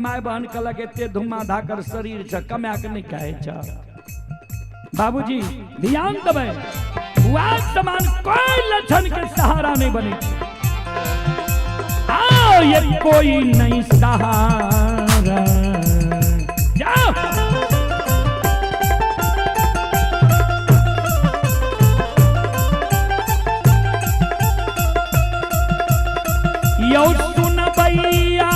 My बहन कहलक एते धुमा धाकर शरीर छ कमा के नहीं कहे छ। बाबूजी ध्यान देबै वाद समान कोई लक्षण के सहारा नहीं बने। आओ ये कोई नहीं सहारा जाओ यो सुन भैया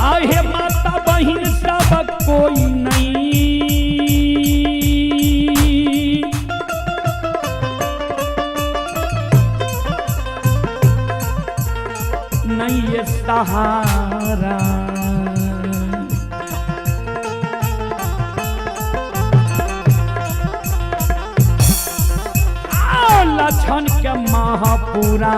आहे माता बहन सब कोई नहीं ये सहारा। लक्षण के महापुरा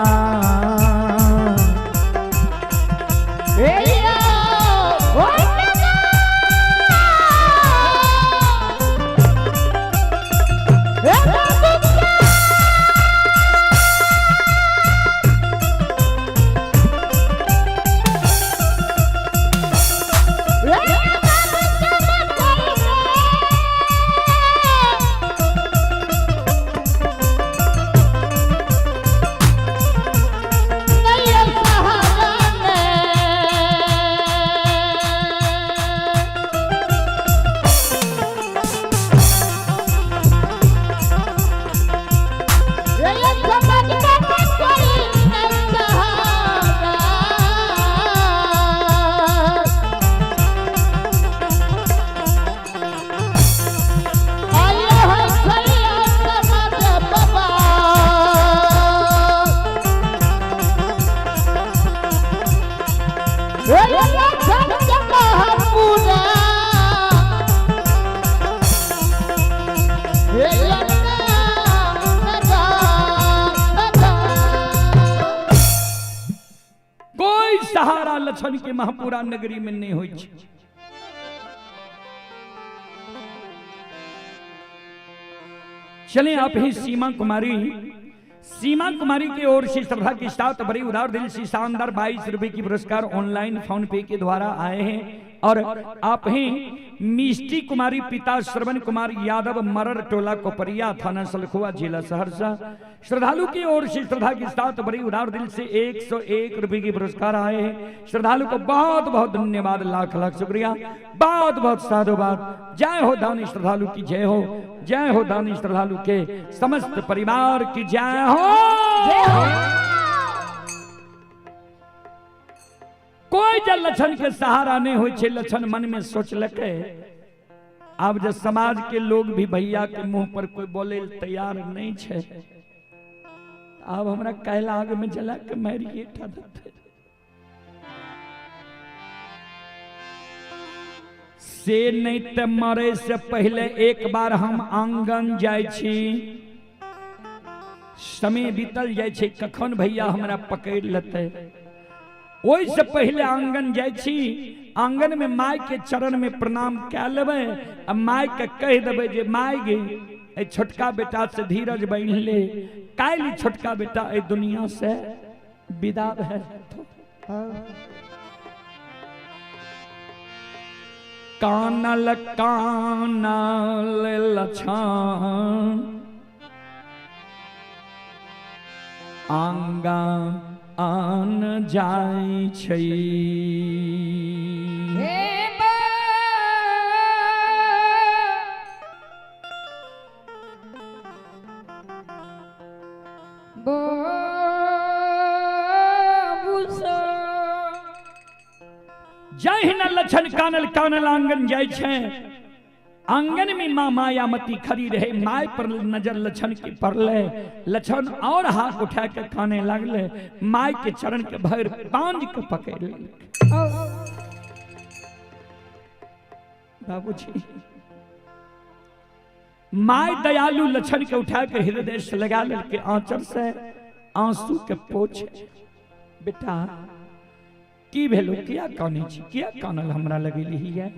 सहारा लक्षण के महापुरा नगरी में नहीं हुई। चलें आप ही सीमा कुमारी की ओर से श्रद्धा के साथ बड़ी उदार दिल से शानदार 22 रुपए की पुरस्कार ऑनलाइन फोन पे के द्वारा आए हैं। और आप ही मिष्टी कुमारी पिता श्रवण कुमार यादव मरर टोला कोपरिया थाना सलखुआ जिला सहरसा श्रद्धालु की ओर से श्रद्धा के साथ बड़ी उदार दिल से 101 रुपए की पुरस्कार आए हैं। श्रद्धालु को बहुत बहुत धन्यवाद, लाख लाख शुक्रिया, बहुत बहुत साधुवाद। जय हो दानी श्रद्धालु की जय हो, जय हो दानी श्रद्धालु के समस्त परिवार की जय हो। कोई जब लक्षण के सहारा नहीं हो छे, लक्षण मन में सोच लके। अब जब समाज के लोग भी भैया के मुंह पर कोई बोले तैयार नहीं छे, अब हमरा कहला आग में जला के मारिए ठा देते। से नहीं ते मरे से पहले एक बार हम आंगन जाय छी, समय बीतल जाय छे कखन भैया हमरा पकड़ लेते। ओहि से पहले आंगन जाय छी, आंगन में माय के चरण में प्रणाम कै लेबै। अब माय के कह देबै जे माय गे छोटका बेटा से धीरज बन ले, काल्हि छोटका बेटा ए दुनिया से विदा है। कानल कानल लछन आंगन आन जाय छै। जय हिना लक्षण कानल कानल आंगन जाय छै। आंगन में माँ मायामती खड़ी रहे, माय पर नजर लक्षण के पड़ले। लक्षण और हाथ उठा के खाने लगले, माय के चरण के भर बांध के पकड़ ले। बाबूजी माय दयालु लक्षण के उठा के हृदय से लगा ले के आंचल से आंसू के पोछ। बेटा की भेलो, किया काने छी, किया कानल हमरा लगेली है।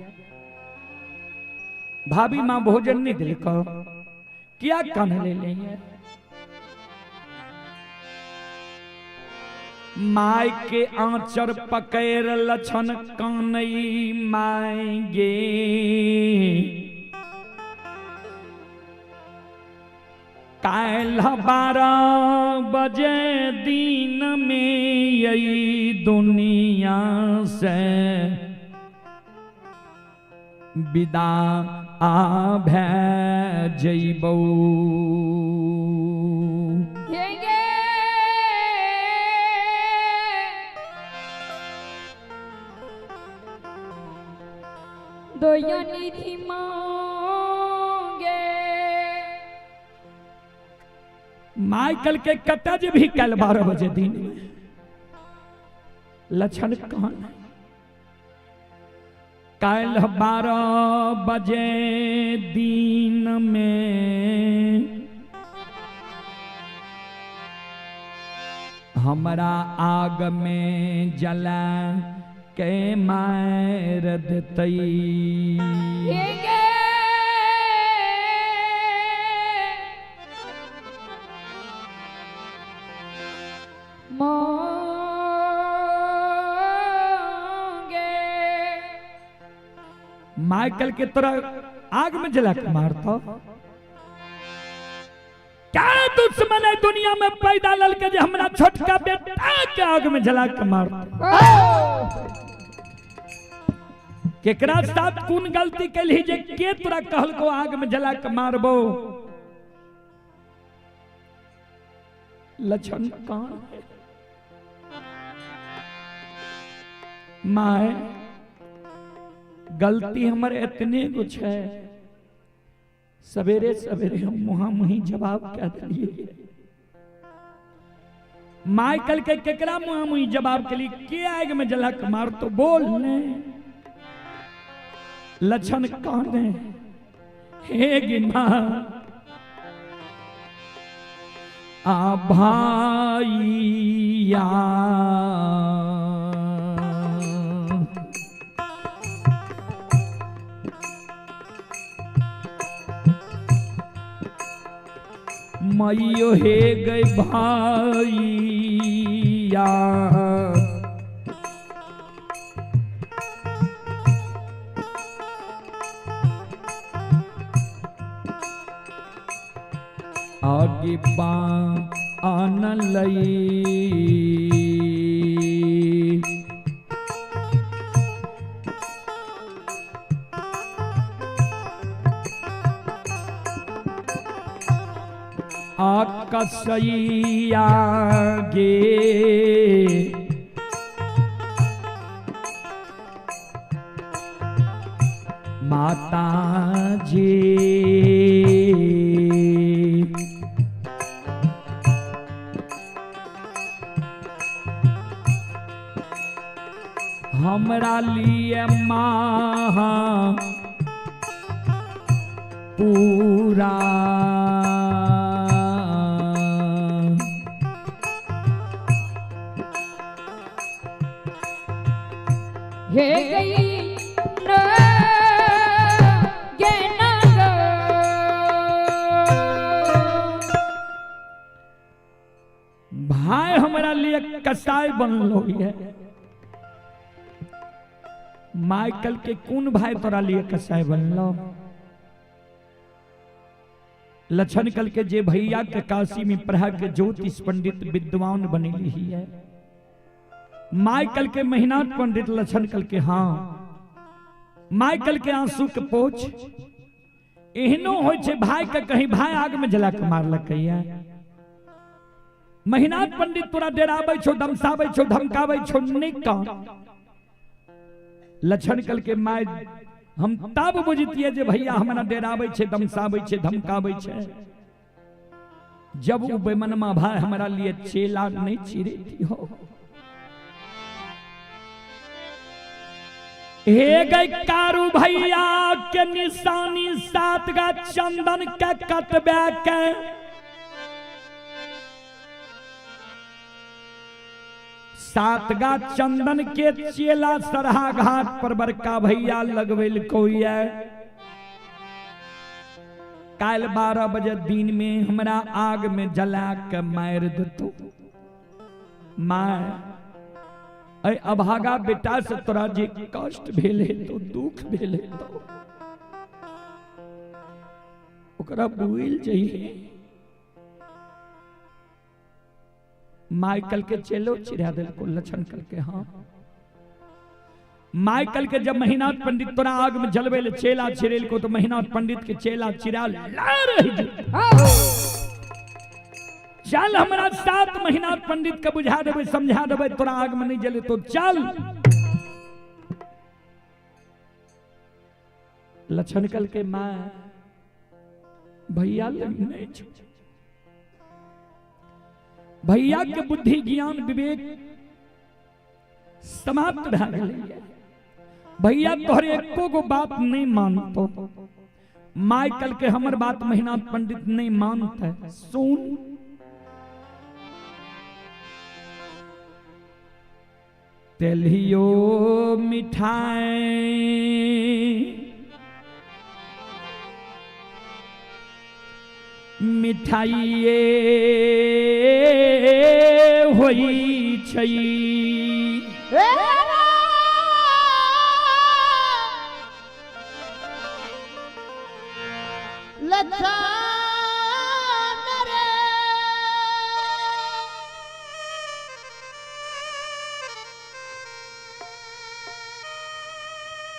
भाभी माँ भोजन नहीं दिल को किया कान ले ले। माय के आंचर पकड़ लछन कानई माएंगे। काल 12 बजे दिन में यही दुनिया से विदा आभे जइबौ। दया निधि मांगे। माइकल के कटज भी कल 12 बजे दिन में लक्षण कौन है? कल 12 बजे दिन में हमरा आग में जला के मार देतई। माइकल के तरह आग में जला के मारता। क्या दुश्मन है दुनिया में पैदा ललके जे हमरा छोटका बेटा के आग में जला के मारता। केकरा साथ कौन गलती कैली जे के तोरा कहल को आग में जला के मारबो? लक्षण कौन है? माए गलती हमारे इतने कुछ है, सवेरे सवेरे हम मुहा मुही जवाब क्या दिए। माइकल के केकरा मुहा मुही जवाब के लिए के आग में जला के मार तो बोल ने। लक्षण कौन है? हे गिमा आ भाईया मैयो हे गई भाईया आगे बान लई आकसैया गे माता जी हमरा लिए माँ पूरा हे गई न गे न गो। भाई हमारा लिए कसाई बनलो है। माइकल के कौन भाई तोरा लिए कसाई बनलो? लक्षण कल के जे भैया के काशी में पढ़ा के ज्योतिष पंडित विद्वान बनेली ही है। माइकल के मेहनत पंडित लक्षण कल के हाँ माइकल के आंसू के पोछ एहनो हो छे भाई के कहीं भाई आग में जला के मारलक है। मेहनत पंडित तोरा डराबै छो, धमसाबै छो, धमकाबै छो नहीं का। लक्षण कल के माय हम तब बुझतिए जे भैया हमरा डराबै छे, धमसाबै छे, धमकाबै छे जब वो बेमनमा भाई हमारा लिए चेला नहीं चिरेती हो। हे गई कारू भैया के निशानी 7 गा चंदन के कटबे के सात गा चंदन के चेला सरहा घाट पर बड़का भैया लगवेल कोई है। काल 12 बजे दिन में हमरा आग में जला के मार देतो। मार अय अभागा बेटा से तोरा जे कष्ट भेले तो दुख भेले तो ओकरा बुझल चाहिए। माइकल के चेलो चिरा दिल को लक्षण करके हाँ माइकल के जब महीनाथ पंडित तोरा आग में जलवे ले चेला चिरेल को तो महीनाथ पंडित के चेला चिरा ला रही चल हमारा 7 महीनाथ पंडित के बुझा देवे समझा देवे तोरा आग में नहीं जले तो चल। लक्षण कल के माँ भैया नहीं भैया के बुद्धि ज्ञान विवेक समाप्त भा गए। भैया तोहरे एको गो बात नहीं मानतो माइकल के हमर बात महीनाथ पंडित नहीं मानता है। सुन तेलियो मिठाई मिठाइए होई छई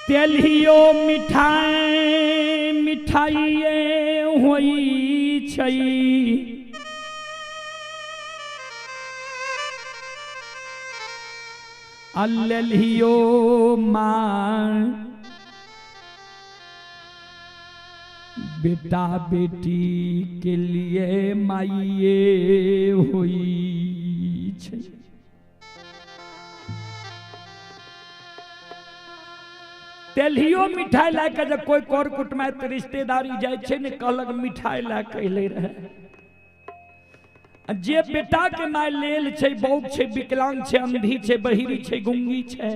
तेलियो मिठाई मिठाइए होई छई अल्लियो मां बेटा बेटी के लिए माइए हुई छे। तेलियो मिठाई लाके जब कोई कर कुटुम्ब रिश्तेदारी जाए छे ने कहलक मिठाई लाके ले रहे जे बेटा के माय लेल छे बौक छे विकलांग छे अंधी छे बहिरी छे गुंगी छे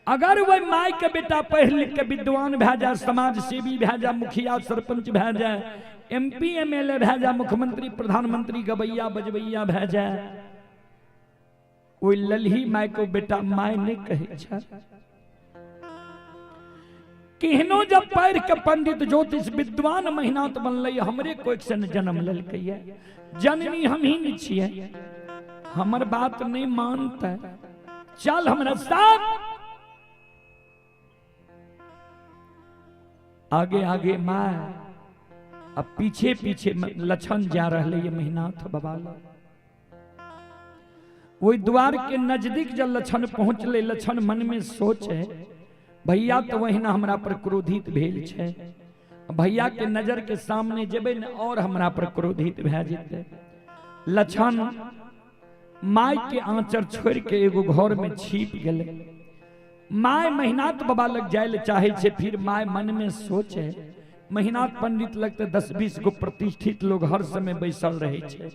अगर वह माय के बेटा पढ़ लिख के विद्वान भै जाए समाज सेवी भै जाए मुखिया सरपंच भै जाए MP MLA भै जाए मुख्यमंत्री प्रधानमंत्री गवैया बजवैया भै जाए ओई ललही माय को बेटा माय नहीं कहे छे। केहनो जब पढ़ के पंडित ज्योतिष विद्वान महीनात बनल हमरे कोई सन जन्म ललकै जननी हम ही छिए हमर बात नहीं मानता चल हमरा साथ आगे आगे माँ अब पीछे पीछे लक्षण जा रहे महीनाथ बाबा वही द्वार के नजदीक जब लक्षण पहुंचले लक्षण मन में सोचे भैया तो वही ना हमरा पर क्रोधित भेल छे भैया के नजर के सामने जेबे न और हमरा पर क्रोधित भै जेते। लक्षण माय के आंचर छोड़ के एगो घर में छिप गेले। माय महीनाथ बाबा लग जाए चाहे छे फिर माय मन में सोचे महीनाथ पंडित लगते 10-20 गो प्रतिष्ठित लोग हर समय बैसल रहे छे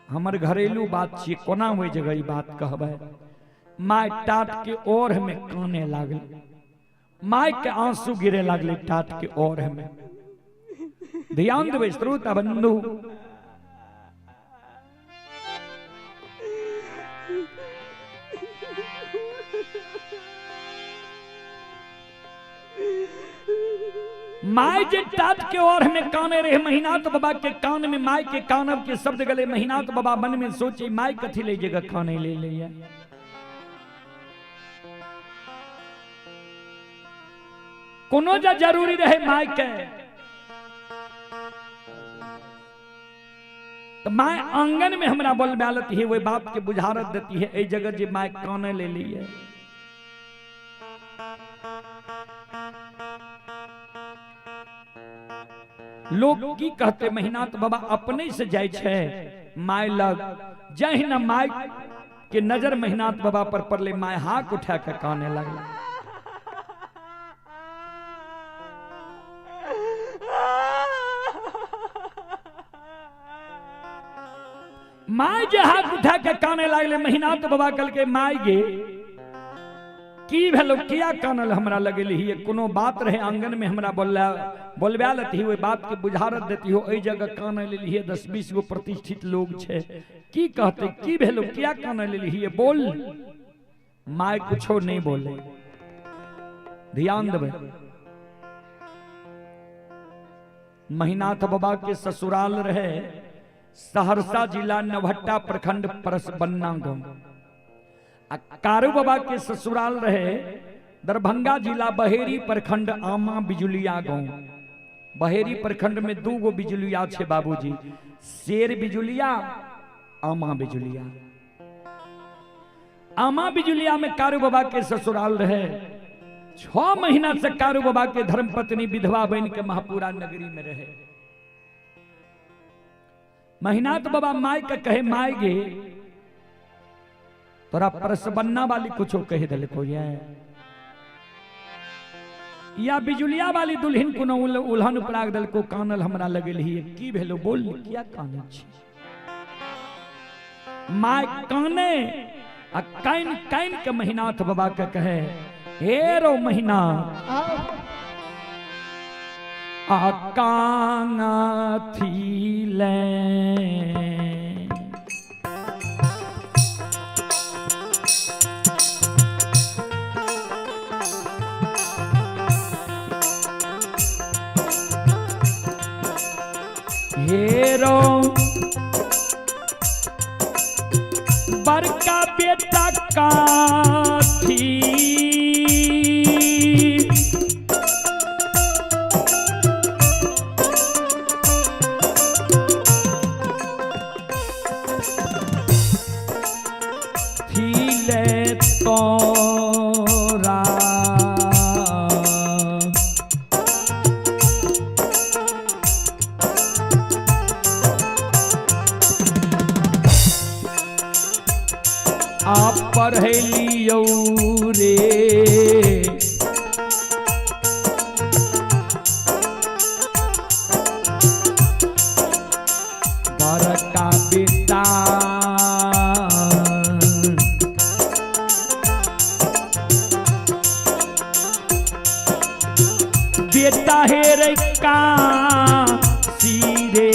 हमर घरेलू बात छे कोना ओई जगह ई बात कहबे। माय टाट के ओर में काने लागल माय के आंसू गिरे लागले टाट के ओर में। ध्यान देवे श्रोता बंधु माय जे टाट के ओर में काने रहे महीनाथ बाबा के कान में माय के कानब के शब्द गले। महीनाथ बाबा मन में सोचे माय कथी ले जगह खाने ले लिया कोनो जा जरूरी रहे माय के तो माय आंगन में हमरा बोल बैलत है वही बाप के बुझारत देती है ए जगह जे माय काने ले ली है। लोग की कहते महीनाथ बाबा अपने से जाय छे माय लग जहि न माय के नजर महीनाथ बाबा पर पड़ले माय हाथ उठा के काने लगला। माय जे हाथ उठा के काने लागले महीनाथ बाबा कल के माय गे की भेलो किया कानल हमरा लगेली ही कोनो बात रहे आंगन में हमरा बोलबा लेती ओई बात के बुझारत देती हो एई जगह कान लेली है 10-20 गो प्रतिष्ठित लोग छे की कहते की भेलो किया कान लेली है बोल। माय कुछो नहीं बोले। ध्यान देवे, महीनाथ बाबा के ससुराल रहे सहरसा जिला नवहट्टा प्रखंड परसबन्ना गांव। कारू बाबा के ससुराल रहे दरभंगा जिला बहेरी प्रखंड आमा बिजुलिया गांव। बहेरी प्रखंड में 2 गो बिजुलिया छे बाबूजी, शेर बिजुलिया, आमा बिजुलिया। आमा बिजुलिया में कारू बाबा के ससुराल रहे। 6 महीना से कारू बाबा के धर्मपत्नी विधवा बन के महापुरा नगरी में रहे। महीनाथ बाबा माय का कहे, माय गे तोरा परसबन्ना वाली कुछो कह दिल को या बिजुलिया वाली दुल्हन को उल्हन उपराग दल को कानल हमरा लगल ही की भेलो, बोल क्या काने छी। माय काने आ काइन काइन के महीनाथ बाबा के कहे, हे रो महीना आ काना थी ले हेरो बड़का बेटा का थी ले तोरा आप पढ़लियो रे बड़का बेटा बेटा हे रे का सीरे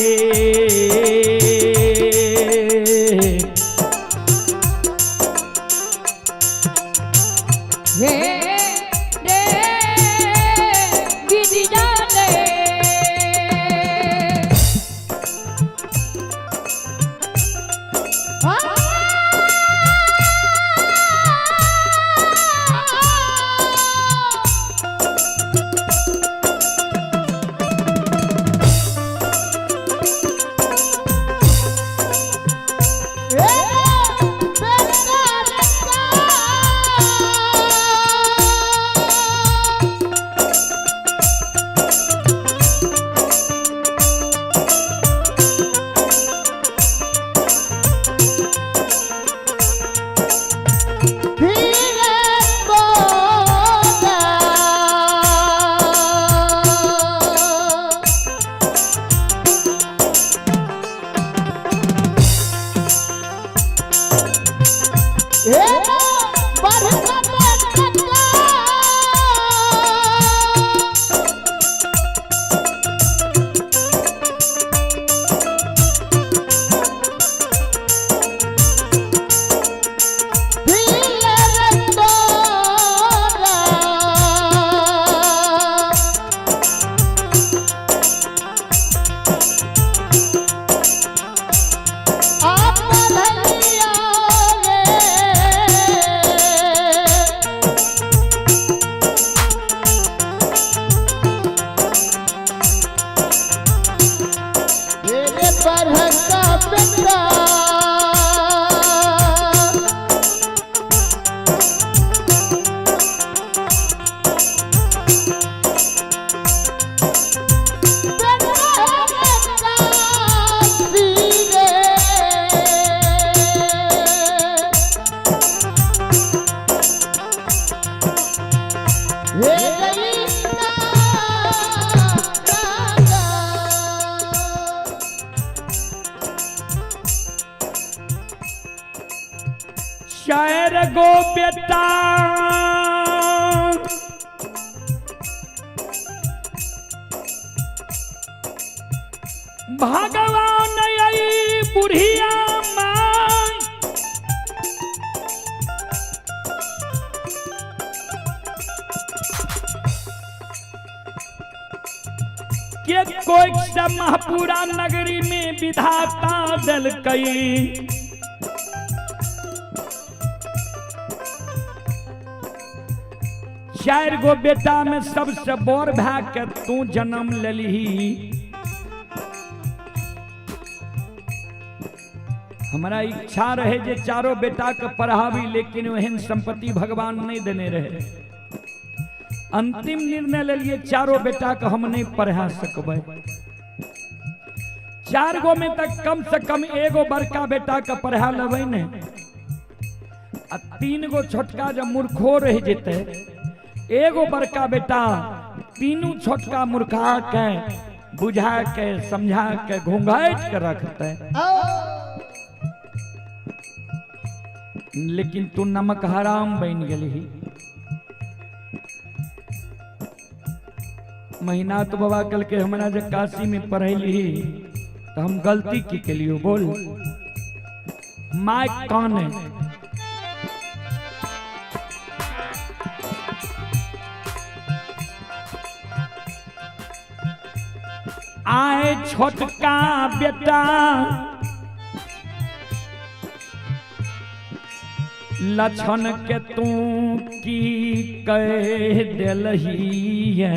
शायर गो बेटा भगवान आई बुढ़िया माँ के कोई से महपुरा नगरी में विधाता दल कई। चार गो बेटा में सबसे बड़ भै के तू जन्म लेली। हमारा इच्छा रहे जे चारों बेटा के पढ़ावी, लेकिन वहन संपत्ति भगवान नहीं देने रहे। अंतिम निर्णय ले लिए चारों बेटा के हम नहीं पढ़ा सकबे। चार गो में तक कम से कम एगो बड़का बेटा के पढ़ा लेबै ने, आ तीन गो छोटका जब मूर्खो रह जेते, एगो बड़का बेटा तीनों छोटका मूर्खा के बुझा के समझा के घूंघाट के रखते। लेकिन तू नमक हराम बन गेली। महीना तो बाबा कल के हमारा जब काशी में पढ़ेली तो हम गलती की के लिए बोल माइक कौन है। आए छोटका बेटा लछन के तू की कह दिलही है।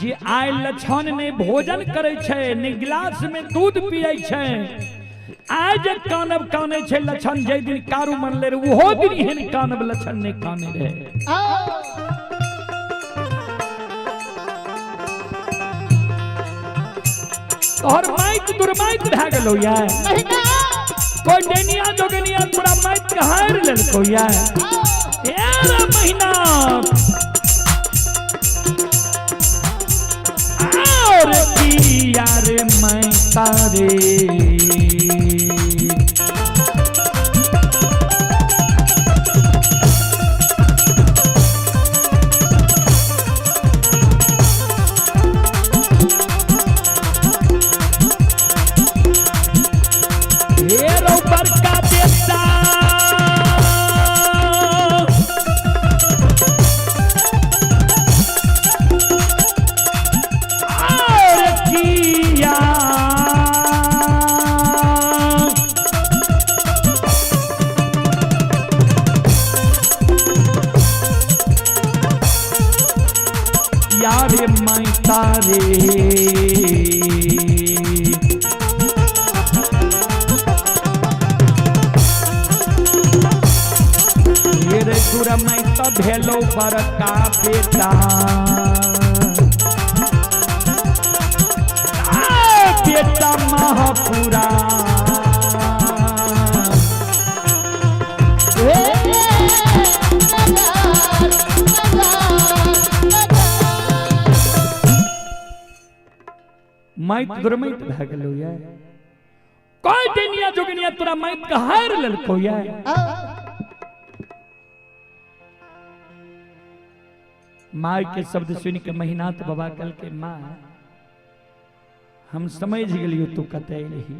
जी आय लछन ने भोजन करे छे, ने गिलास में दूध पिए छे। आज कानब काने छे लछन, जे दिन कारू मन ले रे ओहो दिन हेन कानब लछन ने काने रहे। और माइक दुर्माइक भै गेलो या कोई डेनिया जोगनिया पूरा माइक के हार लेलको या। यार महीना और की यार मैं तारे यारे मैं तारे मेरे गुर मैं तो भेलो बड़का बेटा। बेटा महापुरा माइक दुर्मित भै गेलो या। कोई डेनिया जोगनिया तोरा माइक के हार लेलको या। माई के शब्द सुन के महीना तो बाबा कल के माँ हम समझ गेलियो तू कते रही।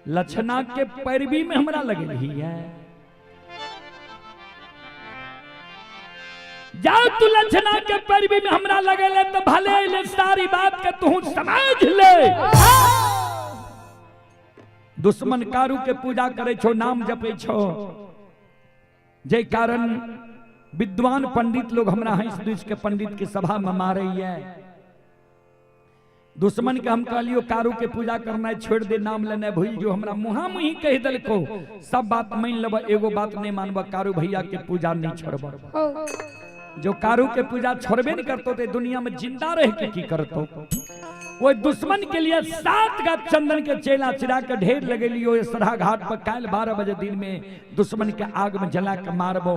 लछना के पैरवी में हमरा लगे रही है। जाओ तू लछना के पैरवी में हमरा लगे ले तो भले ले सारी बात के तू समझ ले। दुश्मन कारू के पूजा करे छो, नाम जपे छो, जे कारण विद्वान पंडित लोग हमरा हंस दूस के पंडित के सभा में मारे है। दुश्मन के हम कहलियो कारू के पूजा करना छोड़ दे, नाम लेना भूल जो हमरा मुहा मुही कह दल को सब बात मान लब, एगो बात नहीं मानब, कारू भैया के पूजा नहीं छोड़ब। जो कारू के पूजा छोड़बे नहीं करतो ते दुनिया में जिंदा रह के की करतो। वो दुश्मन के लिए 7 गाछ चंदन के चेला चिरा के ढेर लगे लियो सरा घाट पर काल 12 बजे दिन में दुश्मन के आग में जला के मारबो।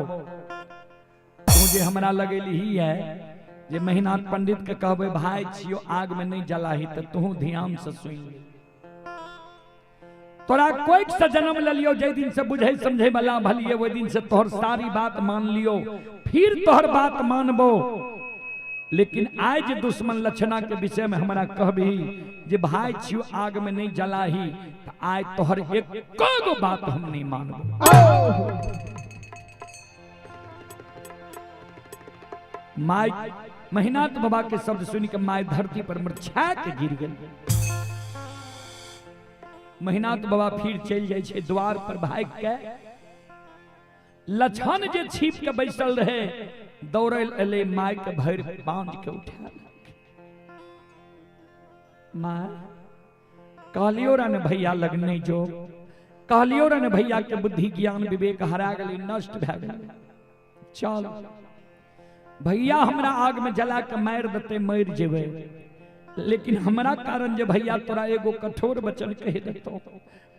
मुझे हमरा लगेली ही है जे महीना पंडित के कहबे भाई छियो आग में नहीं जलाही तो तू ध्यान से सुन ले। तोरा कोई से जन्म ले लियो, जे दिन से बुझे समझे वाला भलिए वो दिन से तोहर सारी बात मान लियो, फिर तोहर बात मानबो। लेकिन आज दुश्मन लक्षणा के विषय में हमरा कहबी जे भाई छियो आग में नहीं जलाही तो आज तोहर एक को बात हम नहीं मानबो। माई महीनाथ बाबा के शब्द सुन के माई धरती पर मूर्छा के गिर गई। महीनाथ बाबा फिर चल जाए छे द्वार पर भाग के। लछन जे छिप के बैसल रहे दौड़ल एले माई के भर बांध के उठा। माँ कहलियो रे भैया लगने जो कहलियो रे भैया के बुद्धि ज्ञान विवेक हरा गई, नष्ट भे गई। चल भैया हमरा आग में जला के मार देते मर जेबे, लेकिन हमरा कारण जे भैया तोरा एगो कठोर वचन कह देतो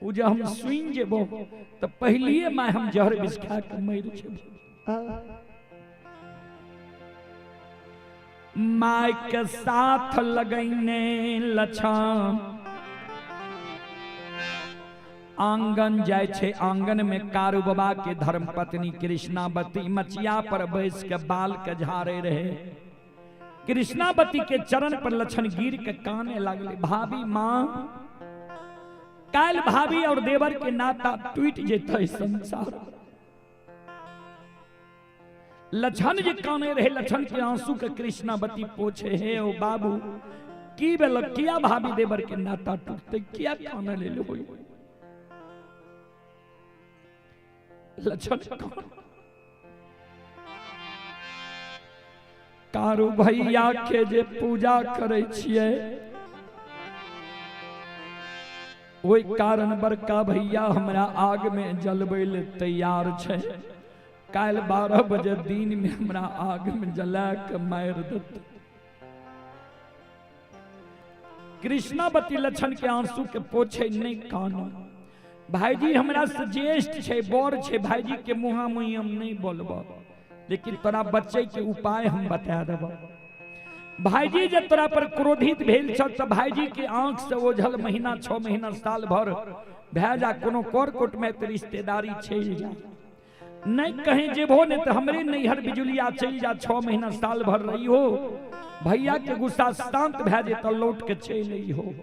उ जे हम सुन जेबो तो पहलिए माय हम जहर विष खा के मर जेबो। माय के साथ लगैने लछन आंगन जाय छे। आंगन में कारू बाबा के धर्म पत्नी कृष्णावती मचिया पर बैस के बाल के झाड़े रहे। कृष्णावती के चरण पर लछन गिर के काने लगले, भाभी मां काल भाभी और देवर के नाता टूट जेते संसार। लछन जे काने रहे, लछन के आंसू के कृष्णावती पोछे, हे ओ बाबू की बेल किया भाभी देवर के नाता टूटते, क्या काने ले लो। लछन कारू भैया के जे पूजा करे छिए ओई कारण बड़का भैया हमरा आग में जलबै ले तैयार छे। काल 12 बजे दिन में हमरा आग में जला के मार देत। कृष्णावती लछन के आंसू के पोछे नहीं काना। भाईजी हमरा से ज्येष्ठ छे, बड़ छे, भाईजी के मुहा मुही हम नहीं बोलबो, लेकिन तोरा बच्चे के उपाय हम बता देबो। भाईजी जब तोरा पर क्रोधित भेल छ त भाईजी के आंख से ओझल महीना 6 महीना साल भर भेजा कोनो कोरकोट में ते रिश्तेदारी चल जा, नहीं कहीं जेबो ने तो हमरे नैहर बिजुलिया चल जा, 6 महीना साल भर रही हो, भैया के गुस्सा शांत भेजे तो लौट के चल आई हो।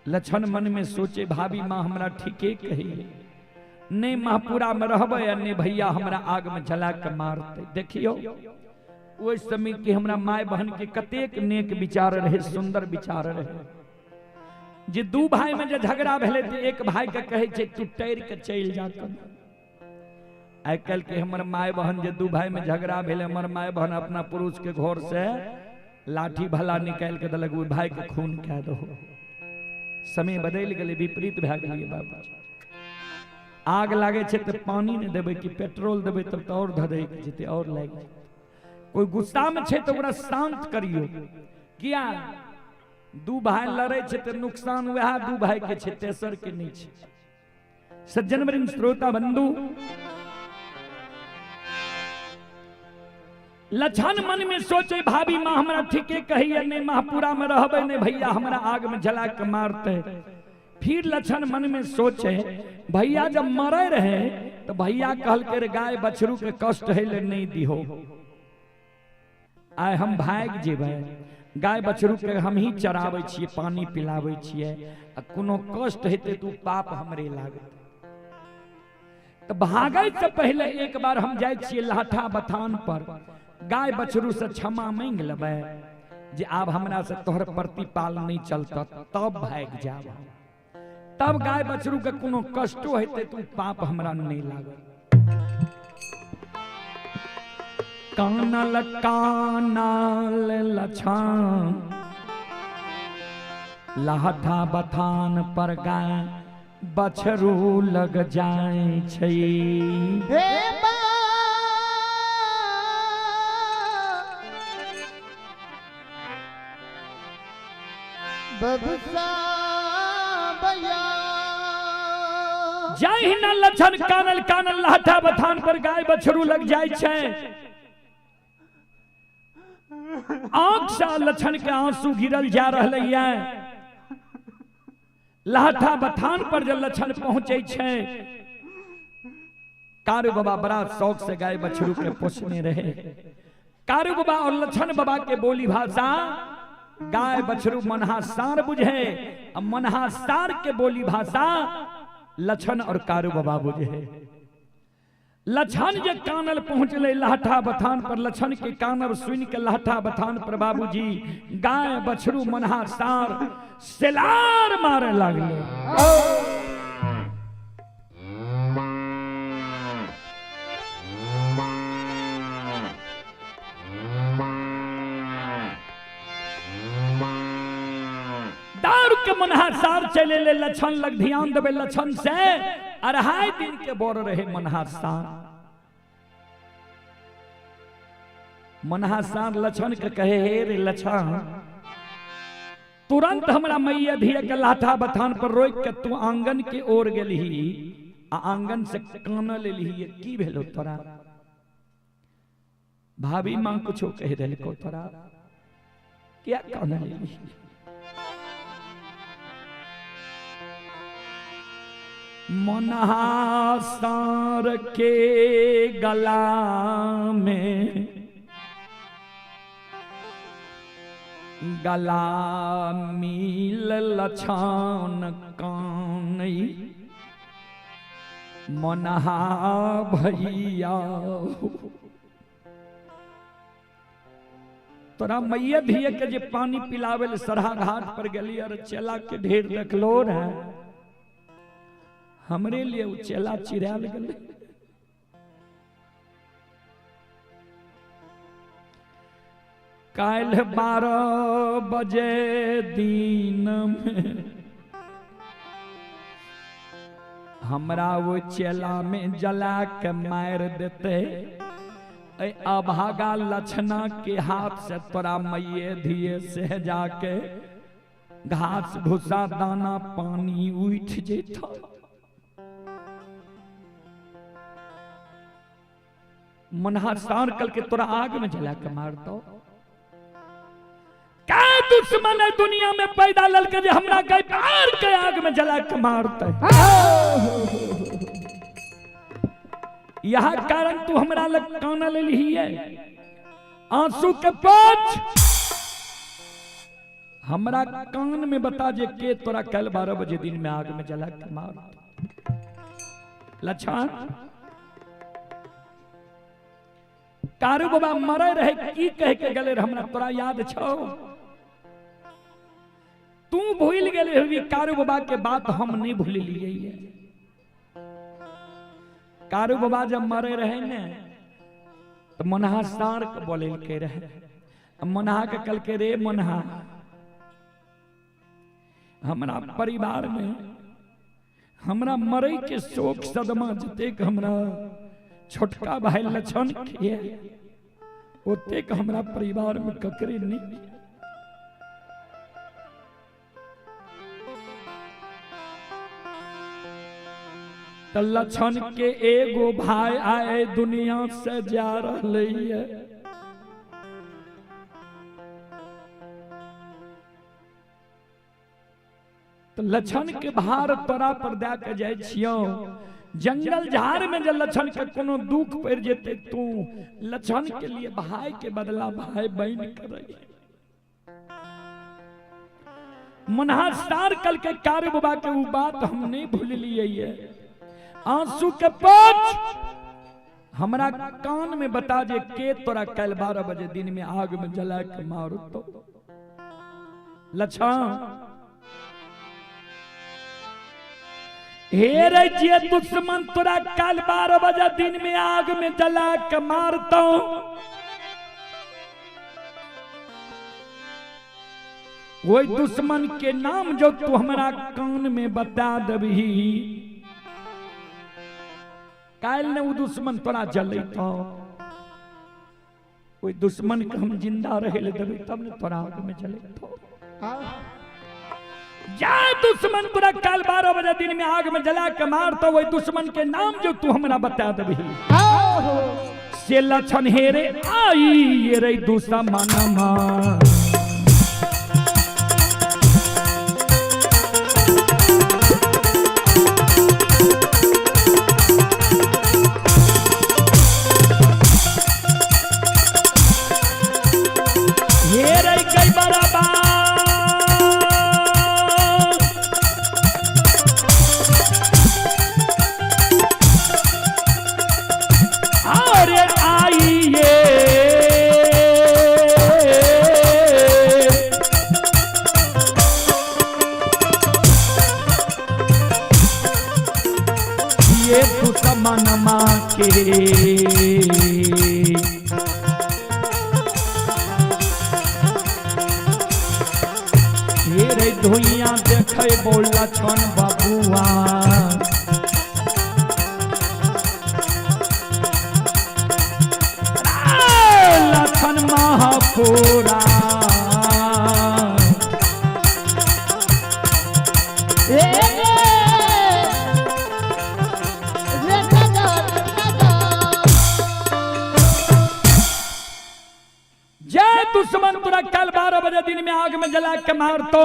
लछन मन में सोचे भाभी माँ हमरा ठीके कही, ने महापुरा में रहबे ने भैया हमरा आग में जला के मारते। देखियो ओइ समय के हमरा माय बहन के कतेक नेक विचार रहे, सुंदर विचार रहे। जे दू भाई में जे झगड़ा भेले ते एक भाई के कहे छे तू टैर के चल जा। आइ कल के हमर माय बहन जे दू भाई में झगड़ा भेले, हमर माय बहन अपना पुरुष के घर से लाठी भला निकाल के दलक ओइ भाई के खून कह दो। समय बदल गए, विपरीत भे गए। बाबा आग लागे छे तो पानी नहीं देवे कि पेट्रोल देवे तब तो और धरे जेते और लाग। कोई गुस्सा में छे तो ओकरा शांत करियो। किया दू भाई लड़े छे तो नुकसान वह दू भाई के छे, तेसर के नहीं छे। सज्जन वृंद श्रोता बंधु, लछन मन में सोचे भाभी माँ हमरा ठीके कही, ने महापुरा में रहबे ने भैया हमरा आग में जला के मारते। फिर लछन मन में सोचे भैया जब मरे रहे तो भैया कहल के गाय बछरू के कष्ट है ले नहीं दिहो, आय हम भाग जेबे, गाय बछरू के हम ही चरावे छिए, पानी पिलावे छिए, आ कोनो कष्ट हेते तो पाप हमरे लागत। तो भागे से पहले एक बार हम जाए छिए लाठा बथान पर, गाय बछरू से क्षमा मांग लेबे जे आब हमरा से तोहर प्रतिपाल नहीं चलता, तब भाग जाब। तब गाय बछरू के कोनो कष्टो हेते तो पाप हमरा नहीं लागत। कानल कानल लछन लाठा बथान पर गाय बछरू लग जाए छै। जय हिना लछन कानल कानल लाठा बथान पर गाय बछरू लग जाए छे। आंख से लछन के आंसू गिरल जा रहले ये। लाठा बथान पर जब लछन पहुंचे छे, कारू बाबा बड़ा शौक से गाय बछरू के पोसने रहे। कारू बाबा और लछन बाबा के बोली भाषा गाय बछरू मनहासार बुझे, अब मनहासार के बोली भाषा लछन और कारू बाबा बुझे। लछन जे कानल पहुंचले लहठा बथान पर, लछन के कानल सुन के लहठा बथान पर बाबूजी गाय बछरू मनहा सार सेलार मारे लागले। दारू के मनहा सार चले ले लछन लग ध्यान देवे लछन से 2.5 दिन के बोर रहे मनहा सार। मनहा सार लछन के कहे हे रे लछन तुरंत हमरा मैया धिया के लाठा बथान पर रोक के तू आंगन के ओर गेलही आ आंगन से कान लेलही, की भेलो तोरा? भाभी मां कुछो कह देल को तोरा, क्या कान लेलही? मनहा सार के गला में गला मिल लछन कानई, मनहा भैया तोरा मैया धिया के जे पानी पिलावे ले सरहा घाट पर गेली और चेला के ढेर देखलो रहे, हमरे लिए उ चेला चिराल गले। काल 12 बजे दिन में हमरा वो चेला में जला के मार देते, अभागा लछना के हाथ से तोरा मैये धिये से जाके घास भूसा दाना पानी उठ जेता। मनहा सार कल के तोरा आग में जला के मार दो। क्या दुश्मन है दुनिया में पैदा ललके जे हमरा गई पार के आग में जला के मारते। यह कारण तू हमरा लग कान ले ली है, आंसू के पोछ हमरा कान में बता जे के तोरा कल 12 बजे दिन में आग में जला के मार। लछन कारू बाबा मरे रहे की कह के गले हमरा तोरा याद छो? तू भूल गेले हुई कारू बाबा के बात हम नहीं भूल लिए। कारू बाबा जब मरे रहे ने तो मनहा सार के बोले के रहे, मनहा के कल के रे मनहा हमरा परिवार में हमरा मरे के शोक सदमा जते हमरा छोटका भाई लछन के ओते के हमरा परिवार में ककरे नहीं। तो लछन के एगो भाई आए दुनिया से जा रहे है, तो लछन के भार तोरा पर दे के जाय छियो। जंगल झाड़ में जब लछन के कोनो दुख पड़ जेते तू लछन के लिए भाई के बदला भाई बहन करे। मनहा सार कल के कारू बाबा के वो बात हम नहीं भूल लिए। आंसू के पोछ हमरा कान में बता जे के तोरा कल 12 बजे दिन में आग में जला के मारो तो। लछन हे रे जे दुश्मन तोरा कल 12 बजे दिन में आग में जला के मारता वही दुश्मन के नाम जो तू हमारा कान में बता दबही, काल ने वो दुश्मन तोरा जलता कोई दुश्मन के हम जिंदा रहे देवे तब ने तोरा आग में जलता। जा दुश्मन पूरा कल 12 बजे दिन में आग में जला के मार तो वही दुश्मन के नाम जो तू हमरा बता दबही। से लछन हेरे आई ये रे दुश्मन मनमा के रे धुइया देखे बोला छन बबुआ लखन महापुरा दुश्मन तुरा कल 12 बजे दिन में आग में जला के मारतो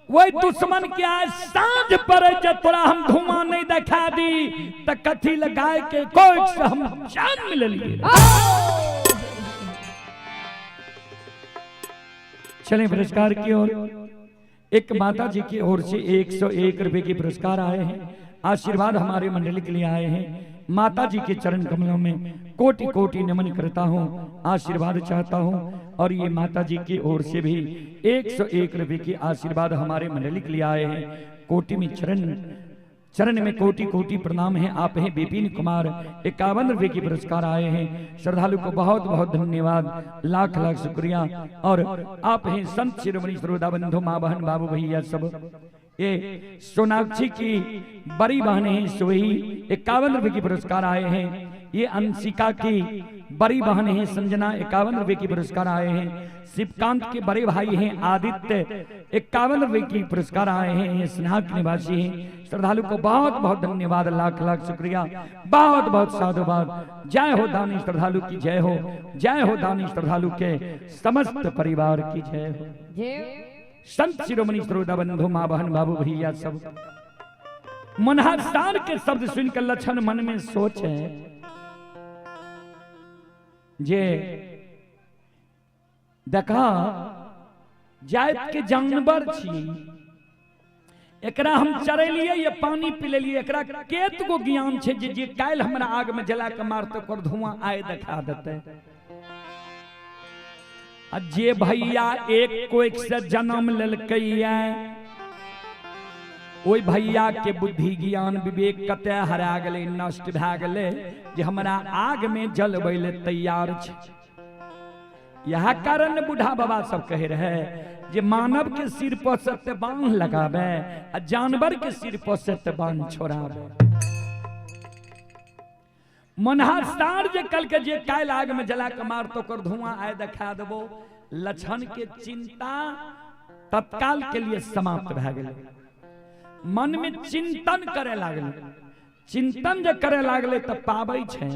वही दुश्मन के आज सांझ पर जब तोरा हम धुआं नहीं दिखा दी तो कथी लगाए के कोई से हम जान मिल लिए। चलें पुरस्कार की ओर। एक माता जी की ओर से 101 रुपए की पुरस्कार आए हैं। आशीर्वाद हमारे मंडली के लिए आए हैं। माता जी के चरण कमलों में कोटि कोटि नमन करता हूँ, आशीर्वाद चाहता हूँ। और ये माता जी की ओर से भी 101 रुपए की आशीर्वाद हमारे मंडली के लिए आए हैं। कोटि में चरण में कोटि कोटि प्रणाम है। आप हैं विपिन कुमार, 51 रुपए की पुरस्कार आए हैं। श्रद्धालु को बहुत बहुत धन्यवाद, लाख लाख शुक्रिया। और आप हैं संत शिरोमणि सरोदा बंधु माँ बहन बाबू भैया सब। ये सोनाक्षी की बड़ी बहन है सोही, 51 रुपए की पुरस्कार आए हैं। ये अंशिका की बड़ी बहन है संजना, 51 रुपए की पुरस्कार आए हैं। शिवकांत के बड़े भाई हैं आदित्य, 51 रुपए की पुरस्कार आए हैं। ये स्नेहक निवासी हैं। श्रद्धालु को बहुत बहुत धन्यवाद, लाख लाख शुक्रिया, बहुत बहुत साधुवाद। जय हो दानी श्रद्धालु की जय हो, जय हो दानी श्रद्धालु के समस्त परिवार की जय हो। संत शिरोमणि सरोदा बंधु माँ बहन बाबू भैया सब। मनहासार के शब्द सुनकर लक्षण मन में सोचे जे देखा जात के जानवर छी, एकरा हम चरेलिए ये पानी पी लिए, एकरा केत गो ज्ञान छे जे काल हमरा आग में जला के मारते कर धुआं आए दिखा देते। जे भैया एक को एक से जन्म ललकैया, ओई भैया के बुद्धि ज्ञान विवेक कते हरा गले, नष्ट भए गले जे हमरा आग में जलबै ले तैयार छे। यह कारण बूढ़ा बाबा सब कहे रहे जे मानव के सिर पर सत्य बांध लगावे आ जानवर के सिर पर सत्य बांध छोड़ावे। मनहासार जे कल के जे काल आग में जला के मार तो कर धुआं आए दिखा देबो। लक्षण के चिंता तत्काल के लिए समाप्त भए गेल। मन में चिंतन करे लागल, चिंतन जे करे लागले त पाबै छे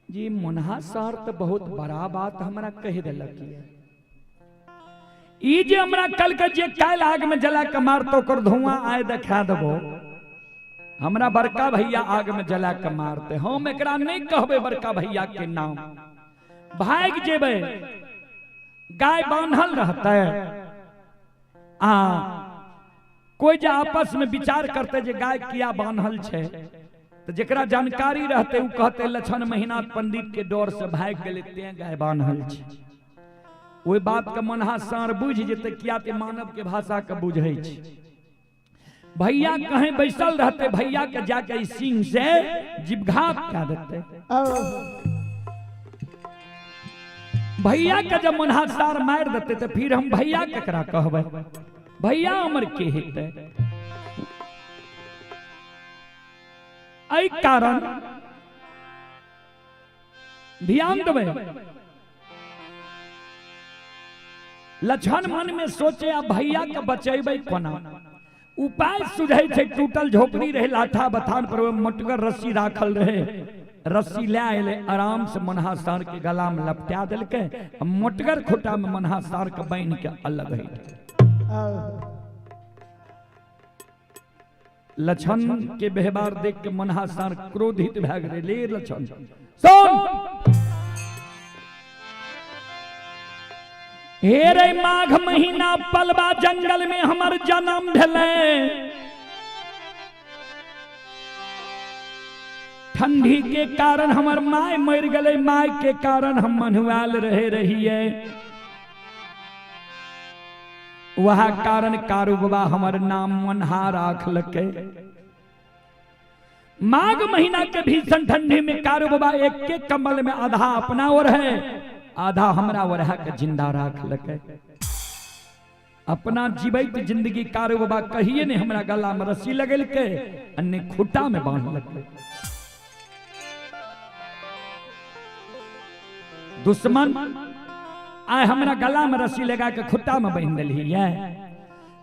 जी मनहासार तो बहुत बड़ा बात हमरा कह देलक। ई जे हमरा कल के जे काल आग में जला के मार तो कर धुआं आए दिखा देबो, हमरा बड़का भैया आग में जला के मारते, हम एकरा नहीं कहबे बड़का भैया के नाम, भाग जेबे। गाय बांधल रहते कोई जे आपस में विचार करते जे गाय किया बांधल छे, तो जेकरा जानकारी रहते उ कहते लक्षण महीना पंडित के डर से भाग गेले ते गाय बांधल छे। ओई बात के मनहासार बुझ जेते, किया ते मानव के भाषा के बुझै छे। भैया कहीं बैसल रहते, भैया के जाके सिंह से जिभघात कर देते। भैया के जब मनहासार मार देते तो फिर हम भैया केकरा कहबे, भैया हमर के हेते। एहि कारण ध्यान देबे। लक्षण मन में सोचे आ भैया के बचेबे कोना। उपाय सुझै छे, टूटल झोपड़ी रहे, लाठा बथान पर मोटगर रस्सी राखल रहे, रस्सी ले आए आराम से मनहासार के गला में लपटा दिलके, मोटगर खूटा में मनहासार के बांध के अलग है। लक्षण के व्यवहार देख के मनहासार क्रोधित भए गेलै। ले लक्षण सुन, हे रे माघ महीना पलवा जंगल में हमर जन्म भेलै। ठंडी के कारण हमर माय मर गए, माय के कारण हम मनुआल रहे रहिए। वह कारण कारू बाबा हमर नाम मनहा राखलके। माघ महीना के भीषण ठंडी में कारू बाबा एक के कमल में आधा अपना ओर है आधा हमरा ओर है के जिंदा राख लके। अपना जीवित जिंदगी कारू बाबा कहिए ने हमरा गला में रस्सी लगल के अन्य खुट्टा में बांध लगे। दुश्मन आए हमरा गला में रस्सी लगा के खुट्टा में बांध दिली है।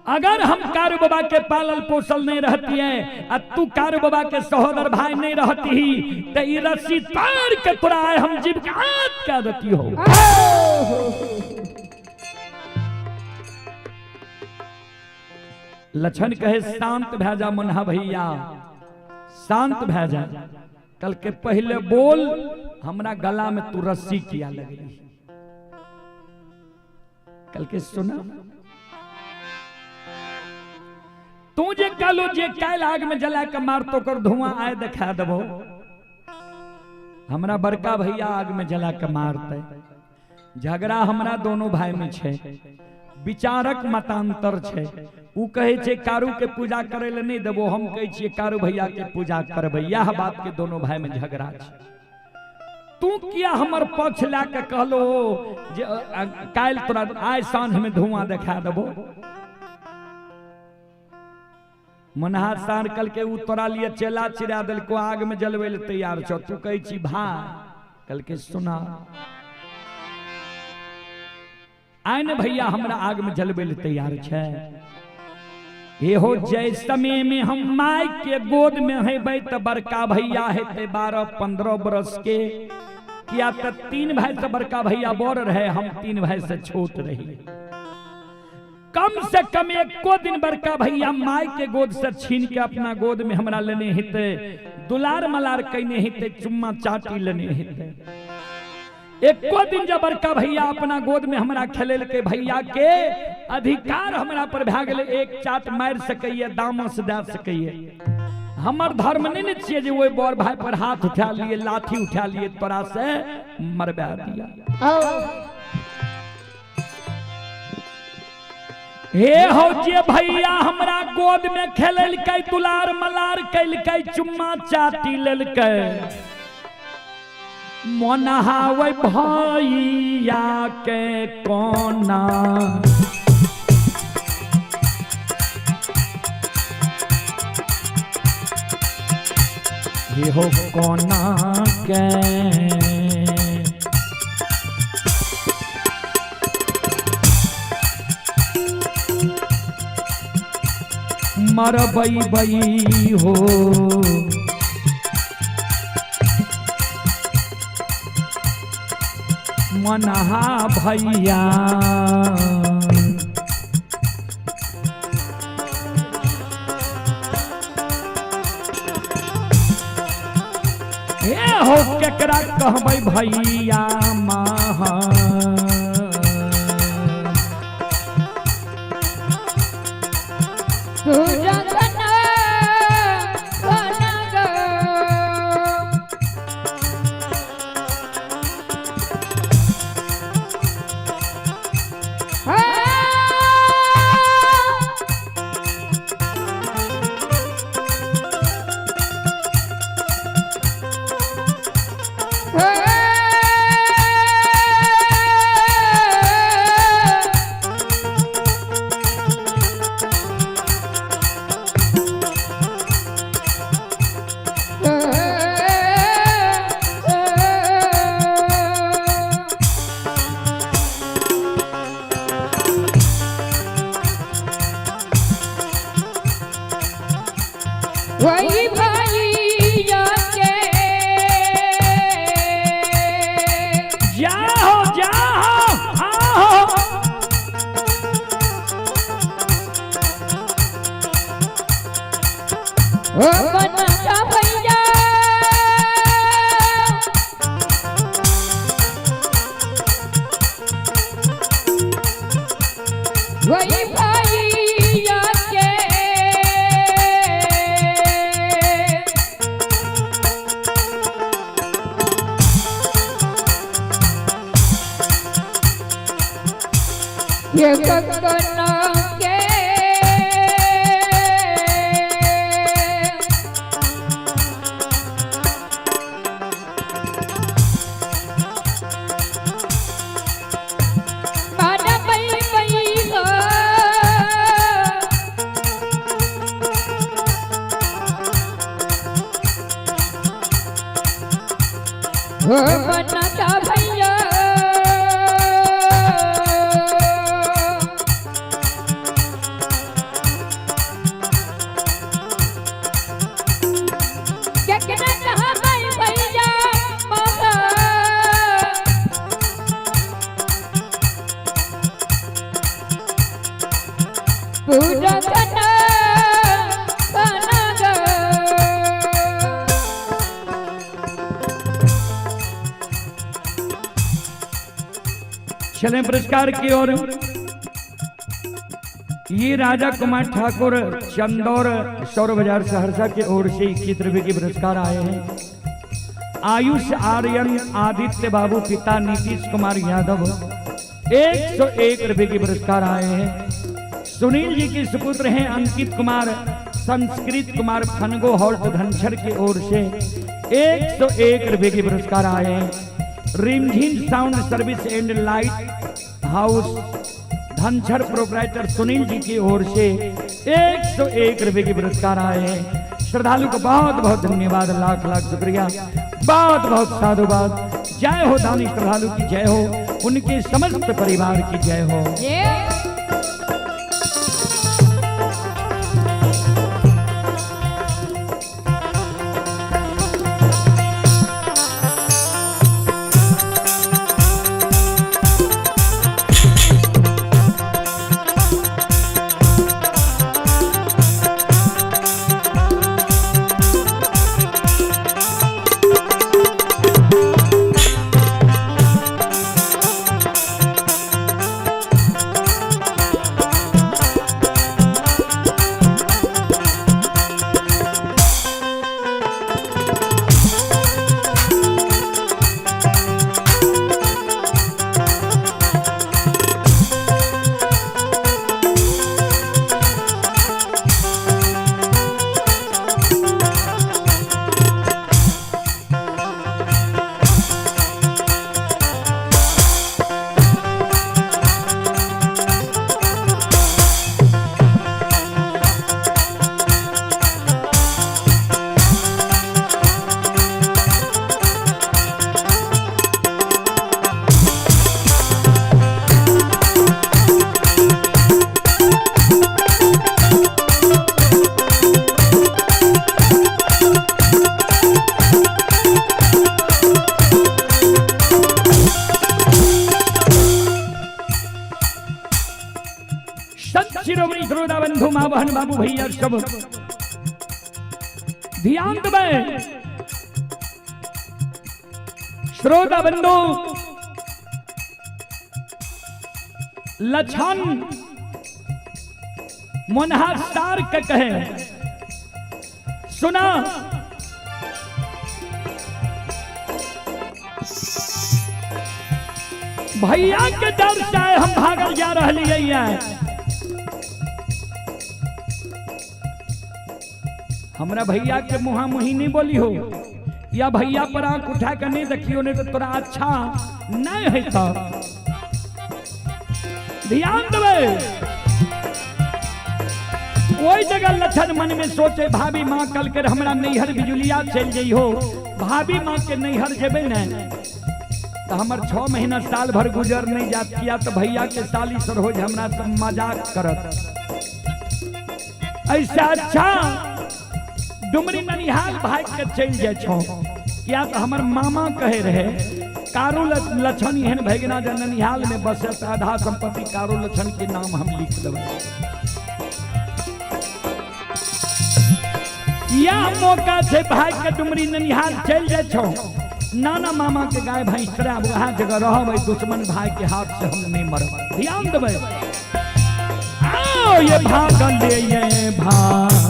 अगर हम कारू बाबा के पालल पोसल नहीं रहती है और तू कारू बाबा के सहोदर भाई नहीं रहती ही तो ये रस्सी तार के तोरा हम जीव के आत क्या देती हो। लक्षण कहे शांत भेजा मुन्हा भैया शांत भेजा कल के पहले बोल हमरा गला में तू रस्सी किया लगी। कल के सुना तू जे कालो जे कैल आग में जला के मार तो कर धुआं आए दिखा देबो। हमरा बड़का भैया आग में जला के मारते झगड़ा हमरा दोनों भाई में छे विचारक मतांतर छे। उ कहे छे कारू के पूजा करे ले नहीं देबो हम कहे छिए कारू भैया के पूजा करबे। यह बात के दोनों भाई में झगड़ा छे। तू किया हमर पक्ष ला के कहलो जे काल तोरा आय सांझ में धुआं दिखा देबो। मनहार सार कल के उ तोरा लिए चेला चिरा दिल को आग में जलवे ले तैयार छो। तू कहे छी भाई कल के सुना आय ने भैया हमरा आग में जलवे ले तैयार छे। ये हो जय समय में हम माई के गोद में हेबै त बड़का भैया हेते 12-15 बरस के किया त 3 भाई से बड़का भैया बड़ रहे हम 3 भाई से छोट रही। कम से कम एको दिन बड़का भैया माई के गोद से छीन के अपना गोद में हमरा लेने हिते दुलार मलार कहने हिते चुम्मा चाटी लेने हिते। एको दिन जब बड़का भैया अपना गोद में हमरा खेल के भैया के अधिकार हमरा पर भा गेले एक चाट मार सकैए दामो से दे सकैए। हमर धर्म नहीं छिए जे ओइ बड़ भाई पर हाथ उठा लिए लाठी उठा लिए तोरा से मरबा दिया। हे हो जे भैया हमरा गोद में खेलल के दुलार मलार कैल के चुम्मा चाटी लेल के मनहावे भैया के कोना ये हो कोना के मरबई बई हो मनहा भैया ए हो केकरा कहबै भैया महा वही भैया के जाओ जाओ आओ ओ बनता भैया वही भैया के ये ककना के हो बनता भैया कितना कहा भाई भैया माता पूरा करना चलें पुरस्कार की ओर। ये राजा कुमार ठाकुर चंदौर सौर बाजार सहरसा की ओर से 21 रुपए के पुरस्कार आए हैं। आयुष आर्यन आदित्य बाबू पिता नीतीश कुमार यादव 101 रुपए के पुरस्कार आए हैं। सुनील जी के सुपुत्र हैं अंकित कुमार संस्कृत कुमार फनगो हॉल्ट धनछर की ओर से 101 रुपए के पुरस्कार आए हैं। Rimjhim sound service and light house Dhanchhar proprietor Sunil ji की ओर से 101 रुपए के पुरस्कार आए हैं। श्रद्धालु को बहुत बहुत धन्यवाद, लाख लाख शुक्रिया, बहुत बहुत साधुवाद। जय हो दानी श्रद्धालु की जय हो, उनके समस्त परिवार की जय हो। बहन बाबू भैया सब ध्यान दें। श्रोता बंधु लछन मोनहा सार के कहे सुना भैया के डर से हम भागल जा रही है। हमरा भैया के मुहा मुही नहीं बोली हो या भैया पर आंख उठा कर नहीं देखियो, नहीं तो तोरा अच्छा नहीं है। तो ध्यान देवे कोई जगह लक्षण मन में सोचे भाभी माँ कल कर हमरा नैहर बिजुलिया चल जाइ हो, भाभी माँ के नैहर जेबे न तो हमार 6 महीना साल भर गुजर नहीं जात किया तो भैया के साली सरोज हमरा सब मजाक करत। ऐसा अच्छा डुमरी ननिहाल भाग के चल जाए छो क्या तो हमार मामा कहे रहे कारू लक्षण एहन भगना जो ननिहाल में बस आधा संपत्ति कारू लक्षण के नाम हम लिख देवे। या मौका से भाग के डुमरी ननिहाल चल जाए छो, नाना मामा के गाय भैंस चराब वहाँ जगह रह दुश्मन भाई के हाथ से हम नहीं मरब। ध्यान देवे आओ ये भाग ले ये भाग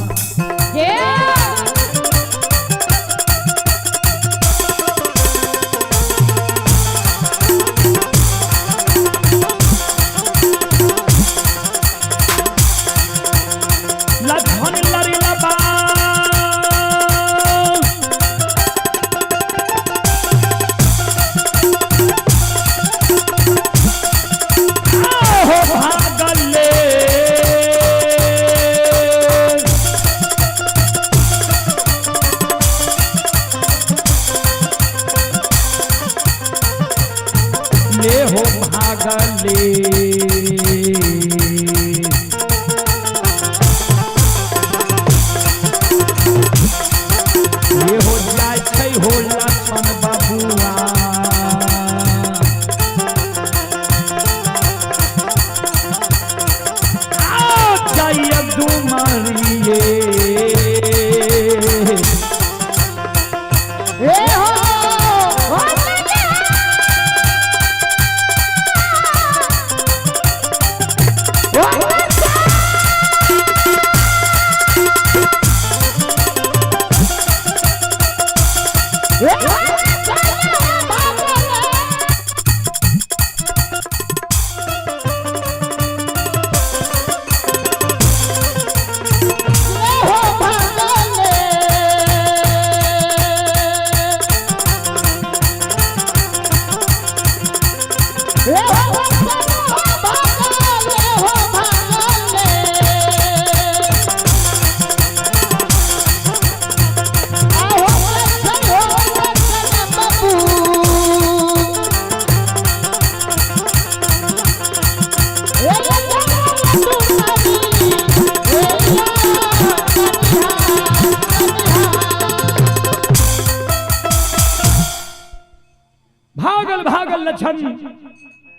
कुमारिये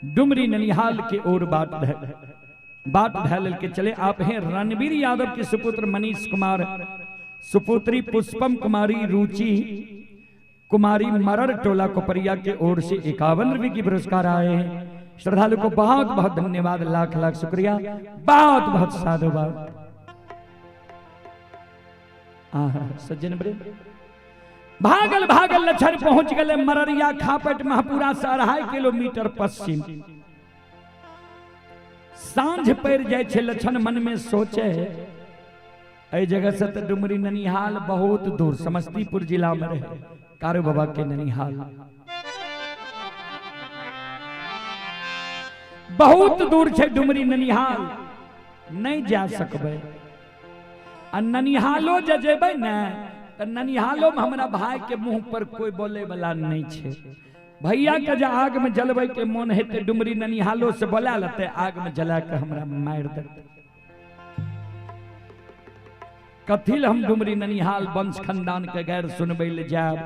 डुमरी ननिहाल के ओर बाट धैल के चले। आप हैं रणवीर यादव के सुपुत्र मनीष कुमार, सुपुत्री पुष्पम कुमारी, रुचि कुमारी मरर टोला कोपरिया के ओर से 51 रुपये की पुरस्कार आए हैं। श्रद्धालु को बहुत बहुत धन्यवाद, लाख लाख शुक्रिया, बहुत बहुत साधुवाद। सज्जन बड़े भागल भागल लक्षण पहुंच गए मररिया खापट महपुरा से 2.5 किलोमीटर पश्चिम। सांझ पड़ जाए लक्षण मन में सोचे ऐ जगह से तो डुमरी ननिहाल बहुत दूर, समस्तीपुर जिला में रहे कारू बाबा के ननिहाल बहुत दूर है। डुमरी ननिहाल नहीं जा सकबे, ननिहालो जेबे न तो ननिहालो में हमारा भाई के मुंह पर कोई बोले वाला नहीं छे। भैया के जो आग में जलवे के मन है डुमरी ननिहालो से बोला लेते, आग में जला के हमरा मार देते। कथिल हम डुमरी ननिहाल वंश खानदान के गैर सुनबे ले जाब।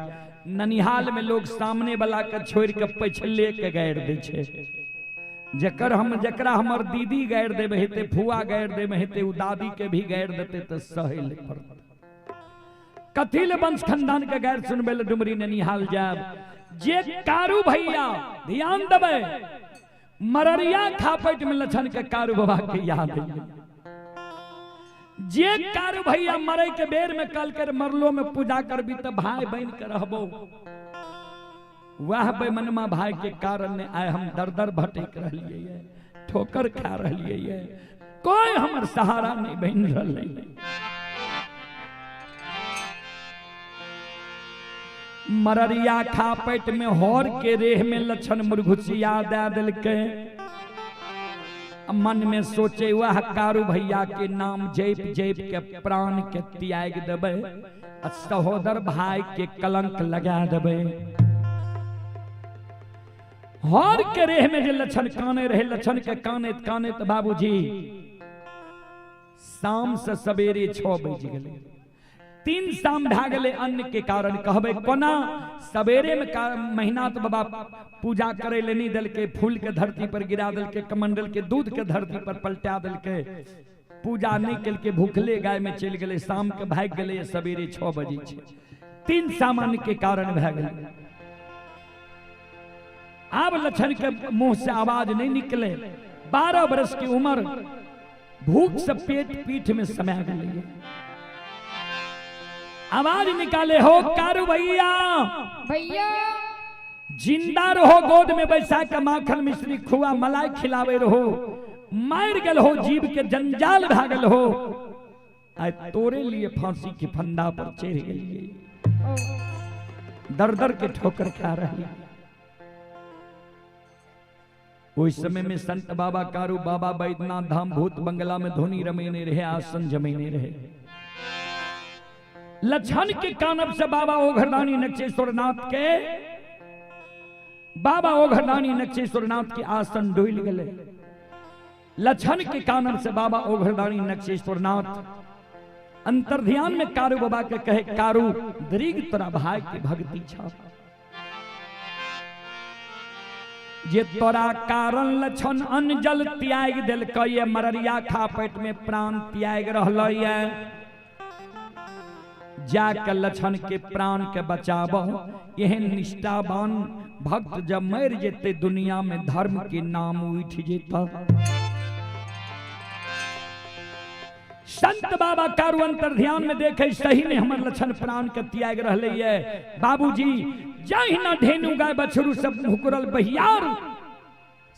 ननिहाल में लोग सामने वाला के छोड़ के पछले के गैर दे छे। जकरा हमर दीदी गैर देवे हेते, फुआ गैर देवे हेते, उ दादी के भी गैर देते तो सहे ले पड़ते। कथिल वंश खानदान के गैर सुनबे ले डुमरी ननिहाल जाब। जे कारू भैया ध्यान देवे, मररिया खापट में लछन के कारू बाबा के याद है। जे कारू भैया मरे के बेर में कल कर मरलो में पूजा करबी तो भाई बन के रहबो। वह बेमनमा भाई के कारण ने आए हम दर दर भटक रहिए, ठोकर खा रहिए, कोई हमर सहारा नहीं बन रही। मररिया खापट में होर के रेह में लक्षण मुरघुसिया दे दिल के। मन में सोचे वह कारू भैया के नाम जैप जैप के प्राण के त्याग देवे, सहोदर भाई के कलंक लगा देवे। हर के रेह में जो लक्षण काने रहे, लक्षण के काने काने तो बाबूजी शाम से सवेरे 6 बज गए। 3 शाम ढा गए अन्न के कारण। कहबे कोना सवेरे में महीना तो बाबा पूजा करे ले नहीं दल के, फूल के धरती पर गिरा दल के, कमंडल के दूध के धरती पर पलटा दल के, पूजा नहीं कल के भूखले गाय में चल गए। शाम के भाग गए सवेरे 6 बजे। 3 शाम अन्न के कारण भा गए। अब लक्षण के मुंह से आवाज नहीं निकले। 12 वर्ष की उम्र, भूख से पेट पीठ में समा गई। आवाज निकाले, हो कारू भैया भैया जिंदा रहो, गोद में बैसा के माखन मिश्री खुआ मलाई खिलावे रहो। मार गल हो, जीव के जंजाल भागल हो, आय तोरे लिए फांसी के फंदा पर चढ़ गई। दर दर के ठोकर खा रही। उस समय में संत बाबा कारू बाबा बैद्यनाथ धाम भूत बंगला में धोनी रमेने रहे, आसन जमेने रहे। लक्षण के कानब से बाबा ओघरदानी नक्षेश्वरनाथ के, बाबा ओघरदानी नक्षेश्वरनाथ के आसन डोल गए। लक्षण के कानब से बाबा ओघरदानी नक्षेश्वरनाथ अंतर्ध्यान में कारू बाबा के कहे, कारू दरीग तोरा भाई की भक्ति छा। जे तोरा कारण लछन अनजल त्याग दिल ये मररिया खा पेट में प्राण त्याग रहल ये जाके लछन के प्राण के बचाबो। यह निष्ठावान भक्त जब मर जेते दुनिया में धर्म के नाम उठ जेता। संत बाबा कारू अंतर ध्यान में देखे सही ने हमर लछन प्राण के त्याग रहले ये बाबूजी जहि न धेनु गाय बछरू सब मुकुरल बहियार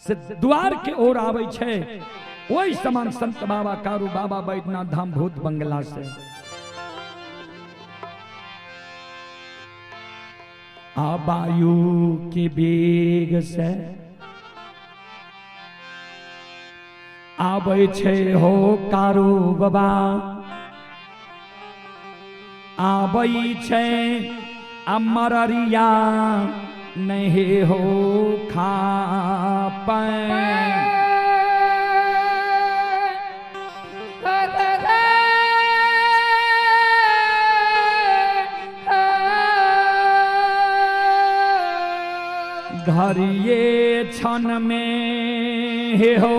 से द्वार के ओर आवे छे ओई समान संत बाबा कारू बाबा बैद्यनाथ धाम भूत बंगला से आबायु के बेग से आबै छे हो कारू बाबा आबै छे अमररिया नहीं हो खा घर ये क्षण में हो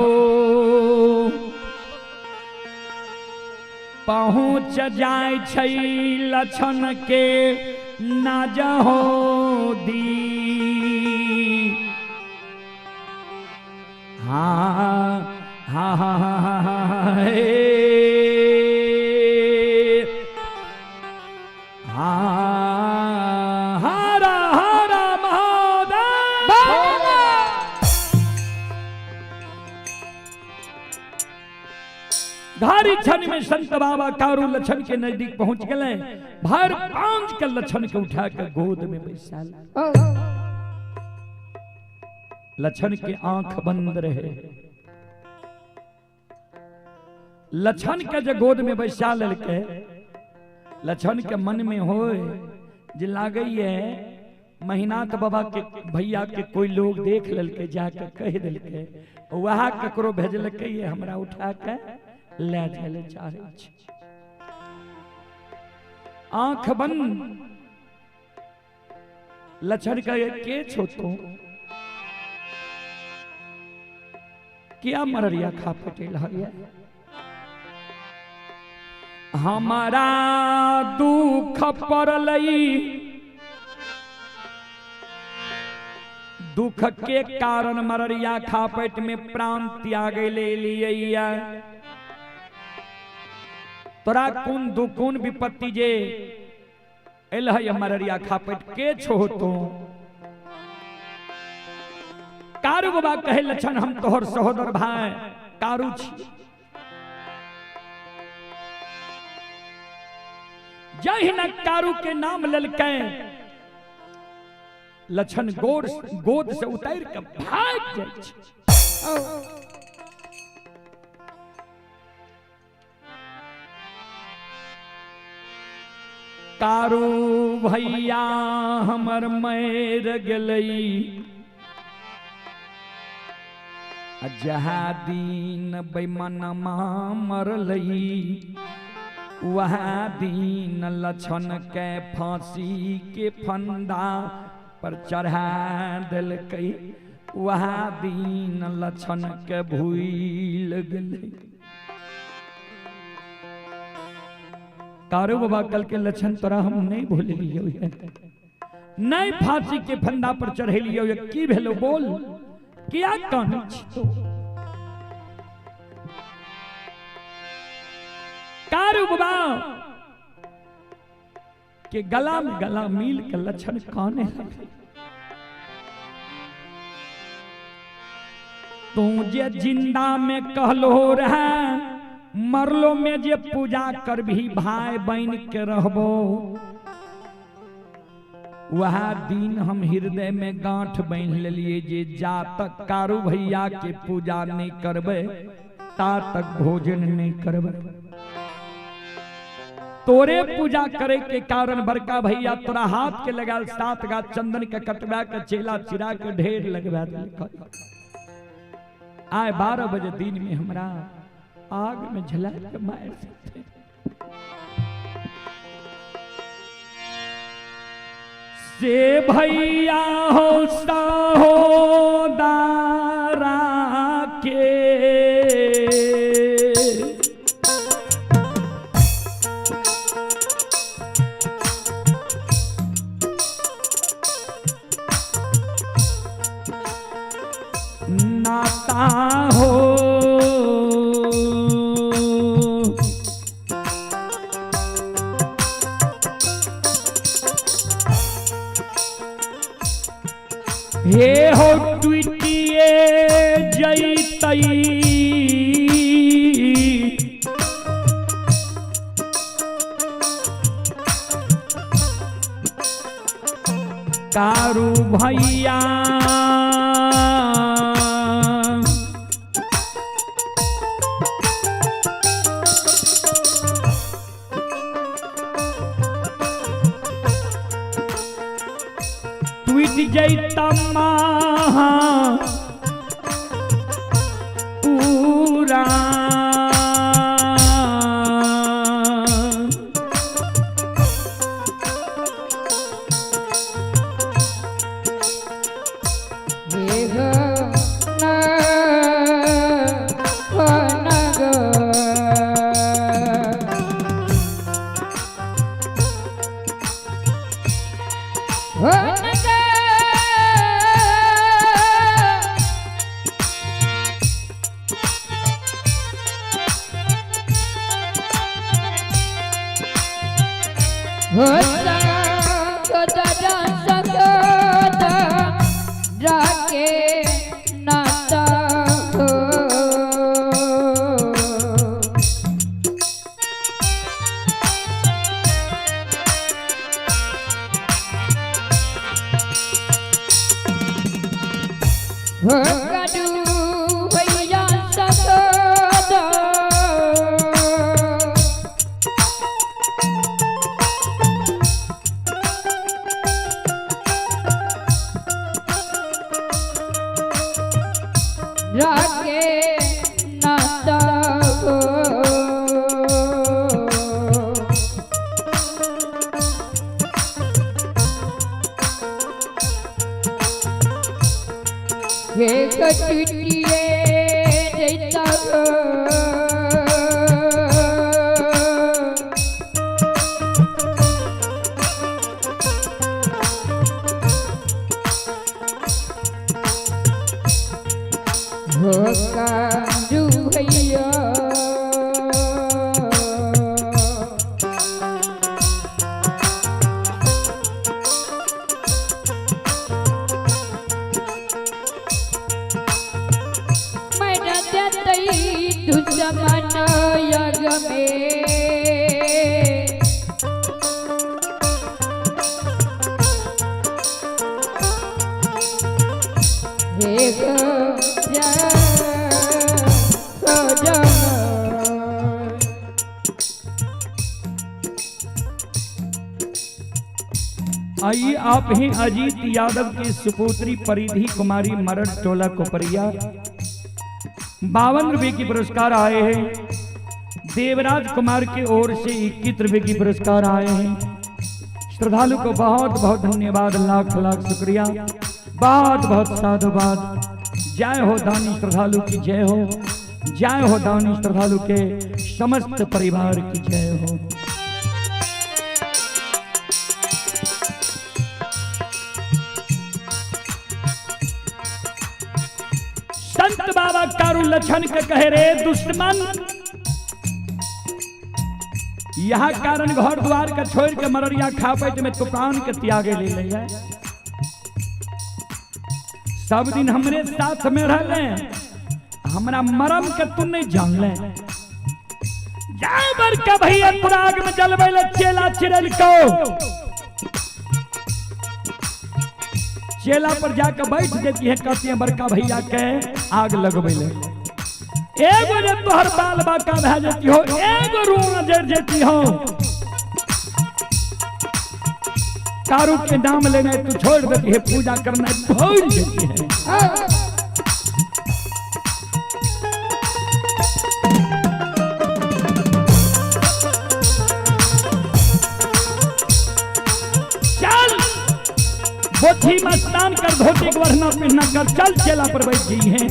पहुँच जाय छै लछन के ना जहो दी। हाँ हाँ हाँ हाँ हाँ हरा हरा महादेव। धारी क्षण में संत बाबा कारू लछन के नजदीक पहुंच गए। भर पांच के लछन के उठा के गोद में बैसा। लछन के आंख बंद रहे। लछन के जो गोद में बैसा ललके लछन के मन में होए जे लागे महीनाथ बाबा के भैया के कोई लोग देख ललके जाके कह दिलके वह ककरो भेजलके ये हमरा उठा के ले जाए चाहे। आंख बंद लछन का के छोटो क्या मररिया खा पटेल है हमारा दुख पड़लई दुख के कारण मररिया खा पेट में प्राण त्याग ले लिया। तोरा कौन दुकून विपत्ति जे एलह मररिया खा पेट के छो तो कारू बाबा कहे लछन हम तोहर सहोदर भाई कारू छी। जहि न कारू के नाम ललके लछन गोद से उतर के भाग जाए। कारू भैया हमर मैर गेलई जहा दीन बेमनमा मरलई वह दीन लछन के फांसी के फंदा पर चढ़ा दिलकई वह दीन लछन के भूल गई। कारू बाबा कल के लछन तोरा हम नहीं भूल लियो नहीं फांसी के फंदा पर चढ़े लियो की भेलो बोल क्या कहनी छी। कारू बाबा के गला में गला मिल के लछन काने लगे। तू जे जिंदा में कहलो रहा मरलो में जे पूजा कर भी भाई बन के रहबो वह दिन हम हृदय में गांठ बांध लेलिए जे जा तक कारू भैया के पूजा नहीं करबे ता तक भोजन नहीं करबे। तोरे पूजा करे के कारण बड़का भैया तोरा हाथ के लगाल 7 गाछ चंदन के कटवा के चेला चिरा के ढेर लगवा दे। आए 12 बजे दिन में हमरा आग में झला के मार सकते। से भैया हो सा हो दा कारू भैया ट्वीट जैता पूरा आइए आप हैं अजीत यादव की सुपुत्री परिधि कुमारी मरड़ टोला कोपरिया। 52 रुपए की पुरस्कार आए हैं। देवराज कुमार की ओर से 21 रुपए की पुरस्कार आए हैं। श्रद्धालु को बहुत बहुत धन्यवाद, लाख लाख शुक्रिया, बहुत बहुत साधुवाद। जय हो दानी श्रद्धालु की जय हो, जय हो दानी श्रद्धालु के समस्त परिवार की जय हो। संत बाबा कारू लक्षण के कहे रे दुश्मन, यहाँ कारण घर द्वार का छोड़ के मररिया खा पैट में तूफान के त्यागे ले लिया। सब दिन हमरे साथ में रहले, हमरा मरम के तू नहीं जान ले। जाए बड़का भैया पुराग में जलवे ले चेला चिरल को, चेला पर जाकर बैठ देती है, कहती है बड़का भैया के आग लगवे ले। एगो जे तोहर बाल बाका भे जेती हो, एगो रूम जर जेती हो। कारू के नाम लेना तू छोड़ देती है, पूजा करना छोड़ देती है। बोथी मस्तान कर, धोती के वरना पहना कर, चल चेला पर बैठ गई है।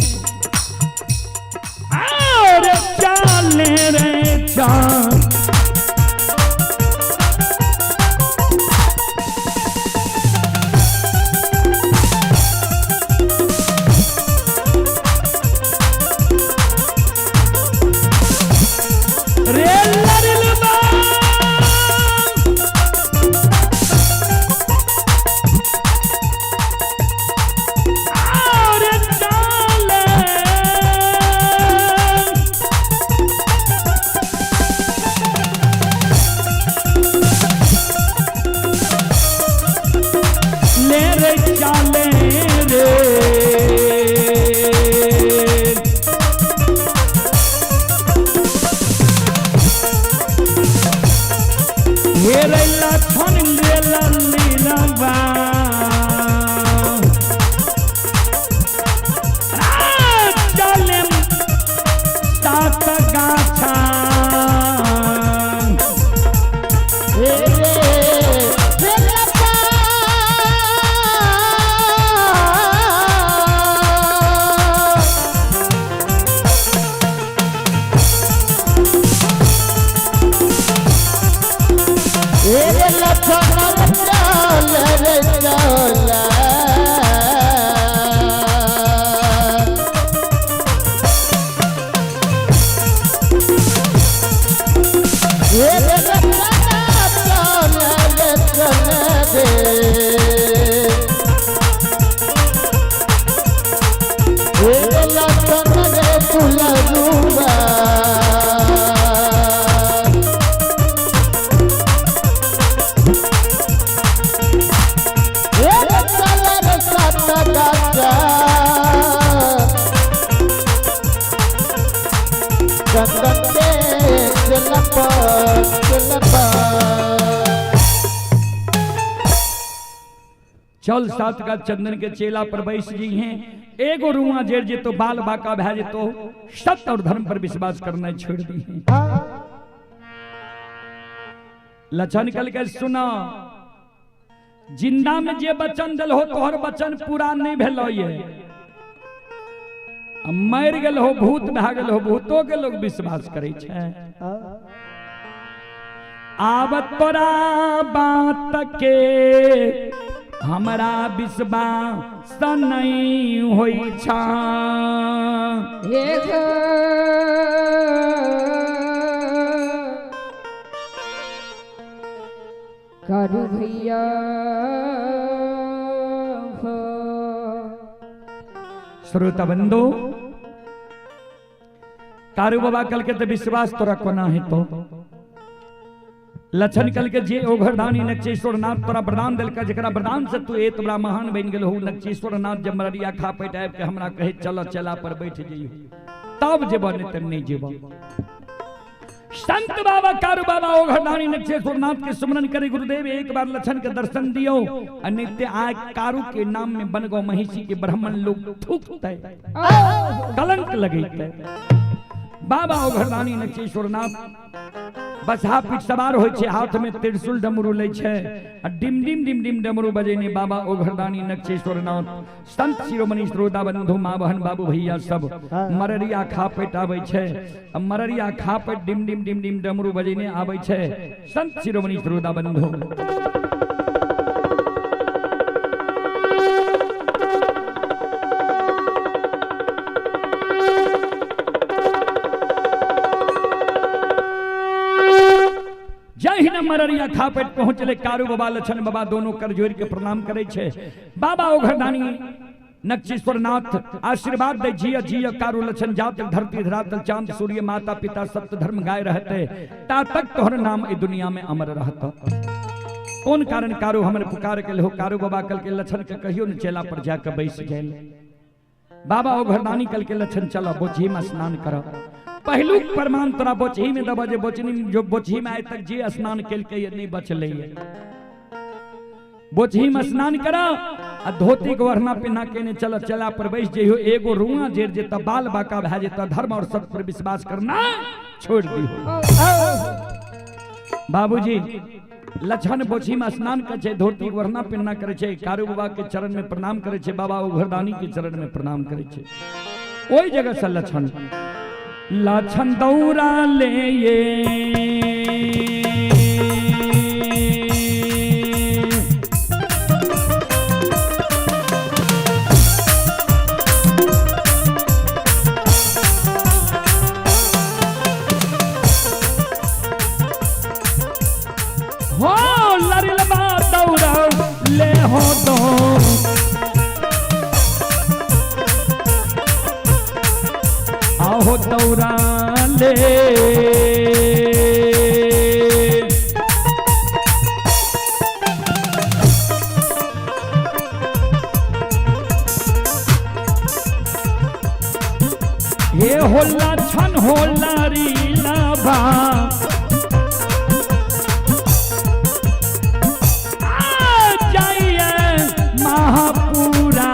और चाल रे चाल रे लड़लबा ले पाछा चल सात का चंदन के चेला पर बैस जी हैं एगो रुआ जेर जे तो बाल बाका भै जे तो सत्य और धर्म पर विश्वास करना छोड़ दी है। लक्षण कल के सुना जिंदा में जे बचन दल हो तोहर बचन पूरा नहीं भेलो ये मर गेल हो भूत भै गेल हो भूतो के लोग विश्वास करे छे। आब तोरा बात के हमरा विश्वास नहीं होई छा कारू भैया श्रोता बंधु कारू बाबा कल के तो विश्वास तोरा कोना है तो लक्षण कल के जे ओघरदानी नक्षेश्वर नाथ तोरा वरदान दिल का जरा वरदान से तू ए तोरा महान बन गेल हो। नक्षेश्वर नाथ जब मररिया खा पैट आब के हमरा कहे चलो चला पर बैठ जइयो तब जेबो नहीं त नहीं जेबो। संत बाबा कारू बाबा ओघरदानी नक्षेश्वर नाथ के सुमरन करे गुरुदेव एक बार लक्षण के दर्शन दियो अनित्य आय कारू के नाम में बन गो महिषी के ब्राह्मण लोग थूकते कलंक लगेते। बाबा ओघरदानी नक्षेश्वर नाथ बसहा पीठ सवार होय छे हाथ में त्रिशूल डमरू लै छे आ डिम डिम डिम डिम डमरू बजेने बाबा ओघरदानी नक्षेश्वर नाथ संत शिरोमणि श्रोता बंधु मां बहन बाबू भैया सब मररिया खा पेट आबै छे मररिया खा पेट डिम डिम डिम डिम डमरू बजेने आबै छे संत शिरोमणि श्रोता बंधु। मररिया खा पेट पहुंचले कारू बाबा लक्षण बाबा दोनों कर जोड़ के प्रणाम करे छे। बाबा ओघरदानी नक्षेश्वर नाथ आशीर्वाद दे जिया जिया कारू लक्षण जात धरती धरातल चांद सूर्य माता पिता सत्य धर्म गाय रहते ता तक तोहर नाम इस दुनिया में अमर रहता। कौन कारण कारू हमर पुकार के हो कारू बाबा कल के लक्षण के कहियो न चेला पर जाकर बैस गेल। बाबा ओघरदानी कल के लक्षण चलो बोझी में स्नान करो पहलू प्रमाण तोरा बोचही में दबा जे बोचनी जो बोचही में आए तक जे स्नान केल के ये नहीं बचले बोचही में स्नान करा आ धोती को ओढ़ना पहना के ने चला चला पर बैठ जइयो एगो रुआ जेर जे त बाल बाका भै जे त धर्म और सत्य पर विश्वास करना छोड़ दियो। बाबूजी लक्षण बोचही में स्नान करे छे धोती को ओढ़ना पहना करे छे कारू बाबा के चरण में प्रणाम करे छे बाबा ओघरदानी के चरण में प्रणाम करे छे। ओई जगह से लक्षण लक्षण दौरा ले ये हो लरिलबा दौरा ले हो दो हो दौरा ले हे होला छन होला रीला बा जाइए महापुरा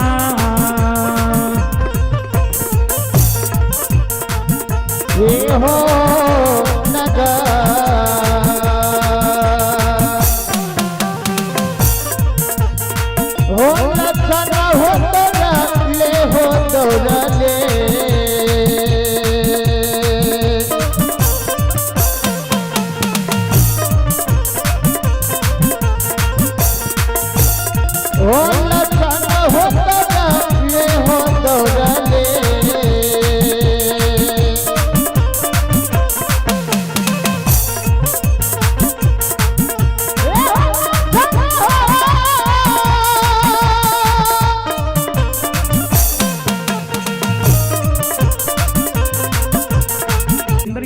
हो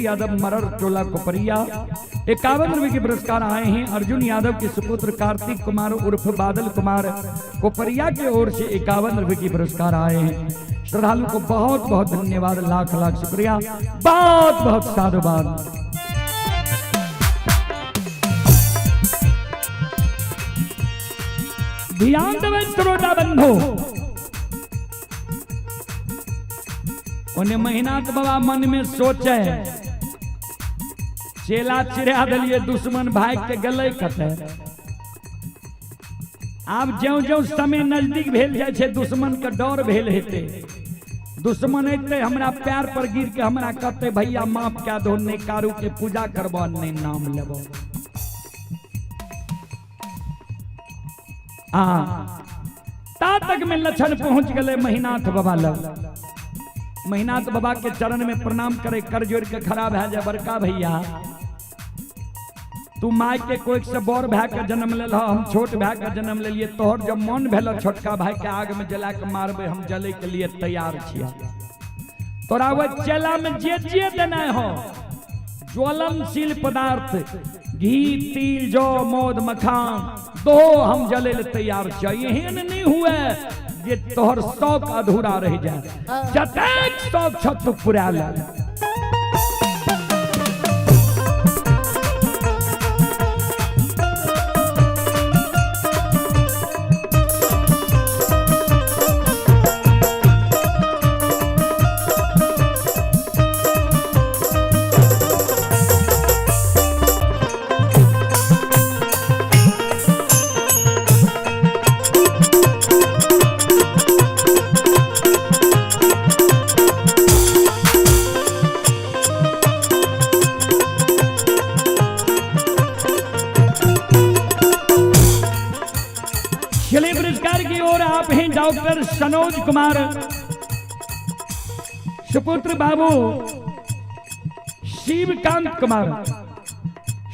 यादव मरर टोला कोपरिया 51 रुपए के पुरस्कार आए हैं। अर्जुन यादव के सुपुत्र कार्तिक कुमार उर्फ बादल कुमार कोपरिया की ओर से 51 रुपए के पुरस्कार आए हैं। श्रद्धालु को बहुत बहुत धन्यवाद, लाख लाख शुक्रिया, बहुत बहुत साधुवाद। ध्यान देवे श्रोता बंधु, उन्हें मेहनत बाबा मन में सोचे, चेला चिड़ा दिलिए दुश्मन भाग के गले कते। आब ज्यों ज्यों समय नजदीक भेल जाए छे दुश्मन के डर भेल हेते। दुश्मन एते हमरा पैर पर गिर के हमरा कहते भैया माफ क्या दो, ने कारू के पूजा करबो, ने नाम लेबो। ता तक में लक्षण पहुंच गए महीनाथ बाबा लग। महीनाथ बाबा के चरण में प्रणाम करे, कर जोड़ के खड़ा भै जा, बड़का भैया तू माय के कोई से बड़ भाई के जन्म ले, हम छोट भाई के जन्म ले लिए। तोहर जब मन भेल छोटका भाई के आग में जला के मारबे, हम जले के लिए तैयार छिया। तोरा वो चेला में जे देना हो ज्वलनशील पदार्थ, घी तिल जौ मौद मखान दो, हम जले ले तैयार चाहिए। एहन नहीं हुए जे तोहर शौक अधूरा रह जाए, जतेक शौक छत पूरा ले। डॉक्टर सनोज कुमार सुपुत्र बाबू शिवकांत कुमार,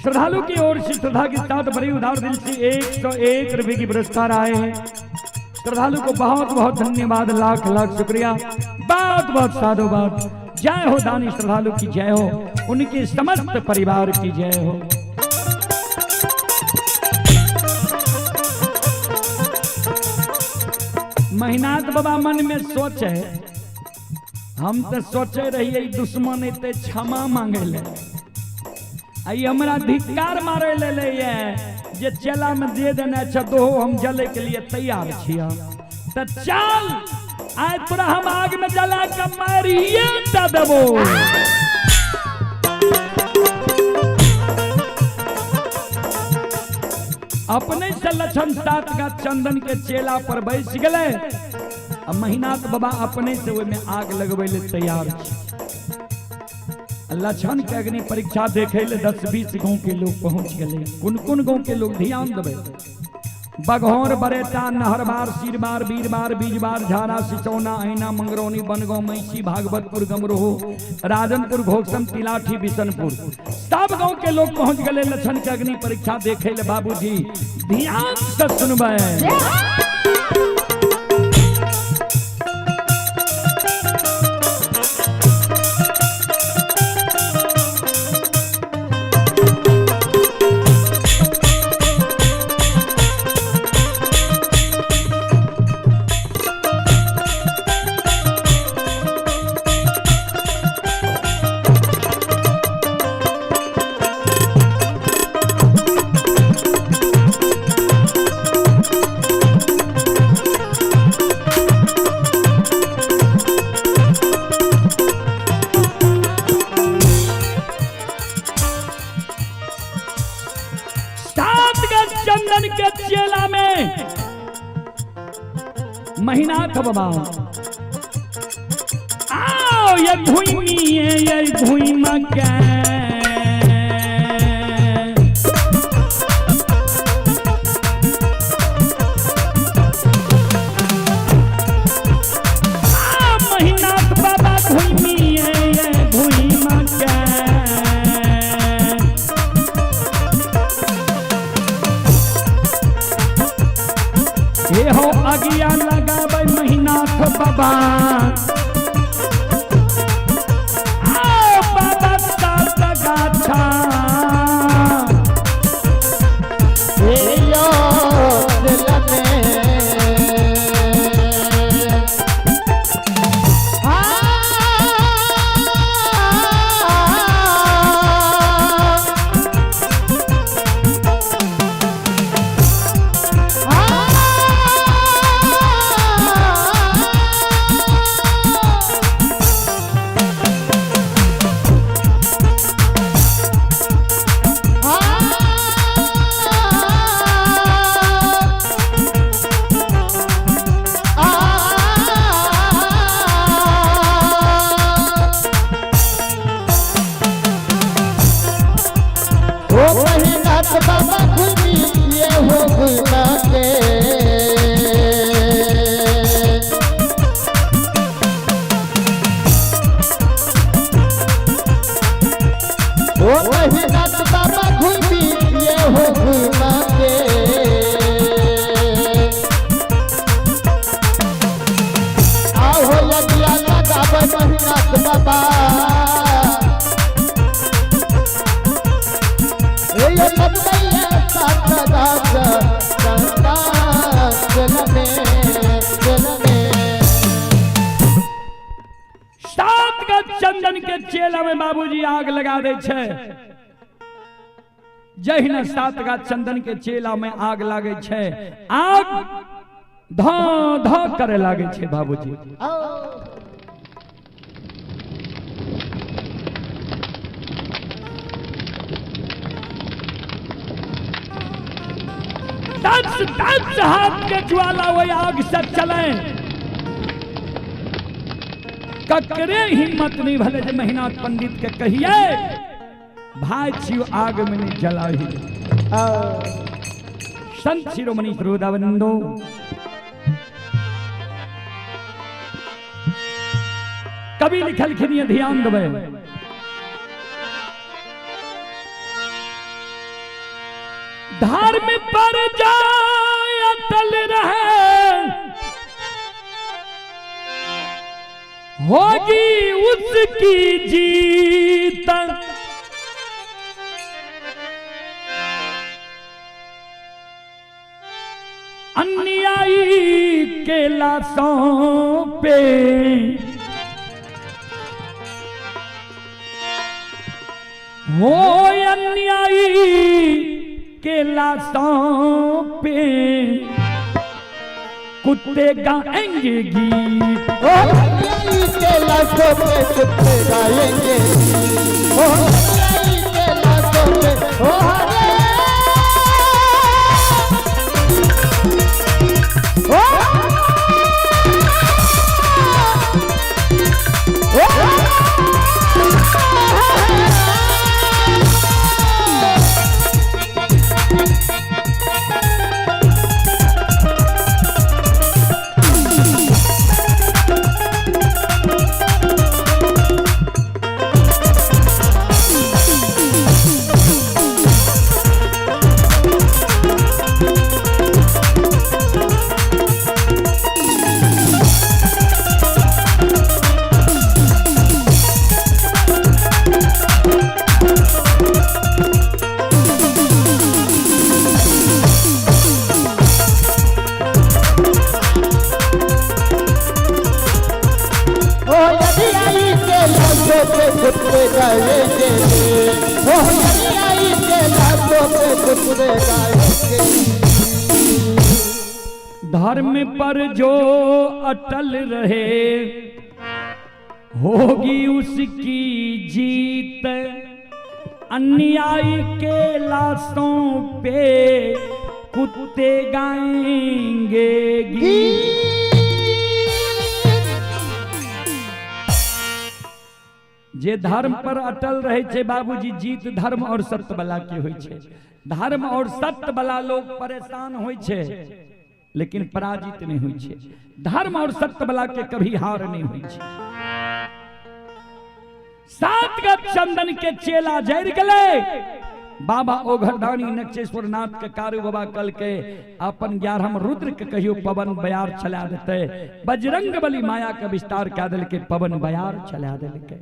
श्रद्धालु की ओर से श्रद्धा के साथ बड़े उदार दिल से 101 रुपए की पुरस्कार आए हैं। श्रद्धालु को बहुत बहुत धन्यवाद, लाख लाख शुक्रिया, बहुत बहुत साधुवाद। जय हो दानी श्रद्धालु की जय हो, उनके समस्त परिवार की जय हो। महीनाथ बाबा मन में सोचे, हम तो सोचे रहिए दुश्मन एते क्षमा मांगे ले, आई हमरा धिक्कार मारे ले ये जे चेला में दे देना छ दो, हम जले के लिए तैयार छिया। तो चल आज तोरा हम आग में जला के मारिए त देबो। अपने से लक्षण सात का चंदन के चेला पर बैस गए। अब महीनाथ बाबा अपने से में आग लगवे ले तैयार। लक्षण के अग्नि परीक्षा देखे ले 10-20 गांव के लोग पहुंच गए। कुन गांव के लोग ध्यान देवे, बघौर बरेटा नहरबार सिरबार बीरबार बीजबार झारा सिसौना ऐना मंगरौनी बनगांव मैसी भागवतपुर गमरोह राजनपुर घोषण तिलाठी बिशनपुर सब गांव के लोग पहुंच गए। लक्षण के अग्नि परीक्षा देखे ले बाबूजी ध्यान से सुनबे। चंदन के चेला में महीनाथ बाबा आओ ये भूमि ये भूमि के महीनाथ बाबा भूमि ये भूमि के ये हो अगिया लगावे महीनाथ बाबा। आओ बाबा साथ ओ कहीं नाथ बाबा घूमी ये हो घुमा के ओ कहीं नाथ बाबा घूमी ये हो घुमा के आओ लगिया लगाव नाथ बाबा ये लगिया साथ लगा चंदा चल में सात गज चंदन के चेला में बाबूजी आग लगा दे छे। जहिना सात गज चंदन के चेला में आग लागे छे, आग धा धा करे लागे छे बाबूजी। दस हाथ के ज्वाला वही आग से चले, ककरे हिम्मत नहीं भले जे मेहनाथ पंडित के कहिए भाई छियो आग में नहीं जला ही। संत शिरोमणि श्रोतावृंदो, कवि लिखल खिनिए ध्यान देवे। धर्म पर जाय अटल रहे, होगी उसकी जीत। अन्यायी के लाशों पे हो, अन्यायी के लाशों पे कुत्ते गाएंगे गीत। ओ अन्यायी के लाशों पे कुत्ते गाएंगे, ओ अन्यायी के लाशों पे ओ हरे कुत्ते गाएंगे, ओ अन्यायी के लाशों पे कुत्ते गाएंगे। धर्म पर जो अटल रहे, होगी उसकी जीत। अन्यायी के लाशों पे कुत्ते गाएंगे गीत। जे धर्म पर अटल रहे छे बाबूजी, जीत धर्म और सत्य बला के होय छे। धर्म और सत्य बला लोग परेशान होय छे, लेकिन पराजित नहीं होय छे। धर्म और सत्य बला के कभी हार नहीं होय छे। सात गज चंदन के चेला जर गले, बाबा ओघरदानी नक्षेश्वर नाथ के कारू बाबा कल के अपन 11 रुद्र के कहियो पवन बयार चला देते। बजरंग बली माया का विस्तार कह दिल के पवन बयार चला दिल के।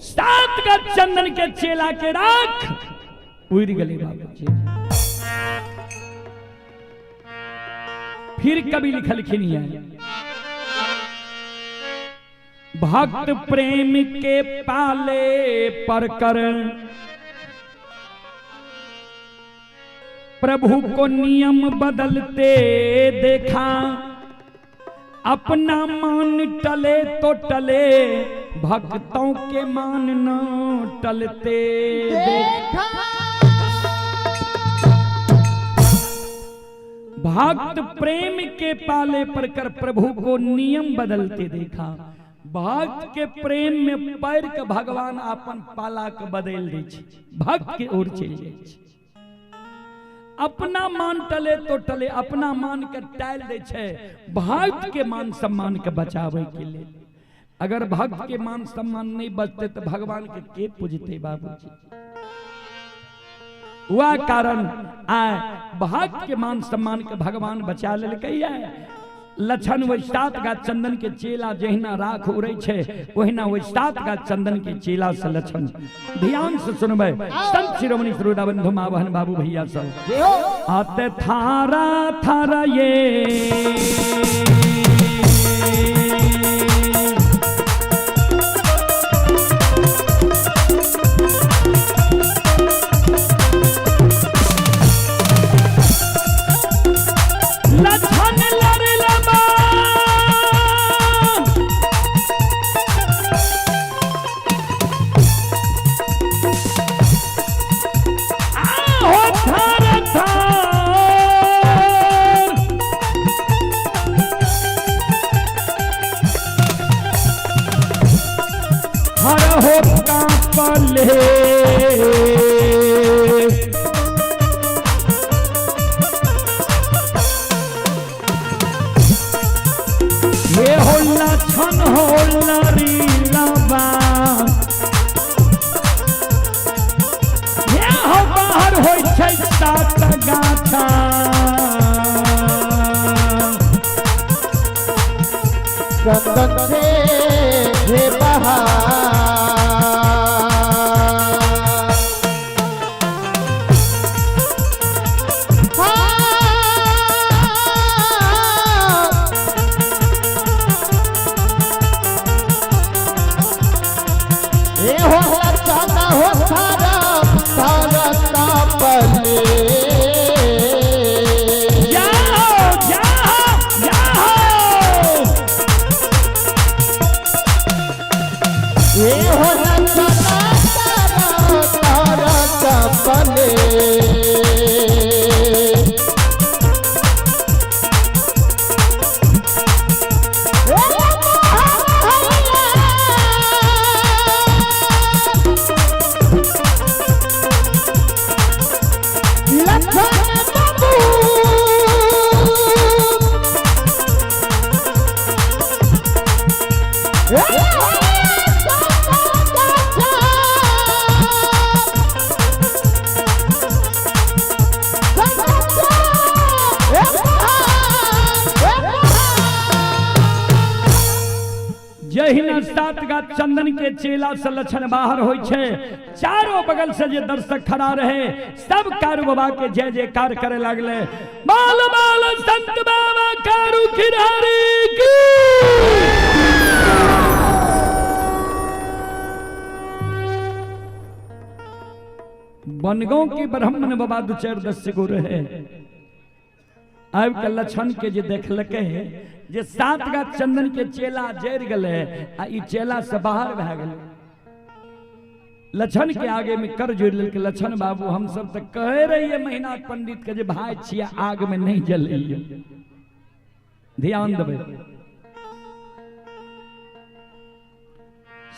सात गज चंदन के चेला के राख उड़ गले बाबा जी। फिर कभी लिखल खिनिया, भक्त प्रेम के पाले पर कर प्रभु को नियम बदलते देखा। अपना मान टले तो टले, भक्तों के मान न टलते देखा। भक्त प्रेम के पाले पर कर प्रभु को नियम बदलते देखा। भक्त के प्रेम में पैर के भगवान अपन पाला के बदल दे छै, भक्त के ओर चल जाए छै। अपना मान टले तो टले, अपना मान के टाल दे छै, भक्त के मान सम्मान के बचावे के लिए। अगर भक्त के मान सम्मान नहीं बचते तो भगवान के पूजते बाबूजी। वह कारण आए भक्त के मान सम्मान के भगवान बचा ले। लक्षण वही 7 गा चंदन के चेला जहिना राख उड़े छे, वहिना वही 7 गा चंदन के चेला से लक्षण। ध्यान से सुनबे संत शिरोमणि श्रोता बंधु मां बहन बाबू भैया सब। आते थारा थारा ये ये होला छन होला रीलाबा, ये हो बाहर होय छै 7 गाछा। चंदन से हे बहार जहिना 7 गा चंदन के चेला से लक्षण बाहर होय छे। चारों बगल से जे दर्शक खड़ा रहे सब कारू बाबा के जय जयकार करे लागले। बाल बाल संत बाबा कारू खिरारी की। बनगांव के ब्राह्मण बाबा 2-4-10 गो रहे। आब के लक्षण के जे देखलके जे 7 गा चंदन के चेला जर गले आ ई चेला से बाहर भए गेले। लक्षण के आगे में कर जोड़ लेके लक्षण बाबू हम सब तक कहे रहिए महीना पंडित के जे भाई छिया आग में नहीं जलिए। ध्यान देबे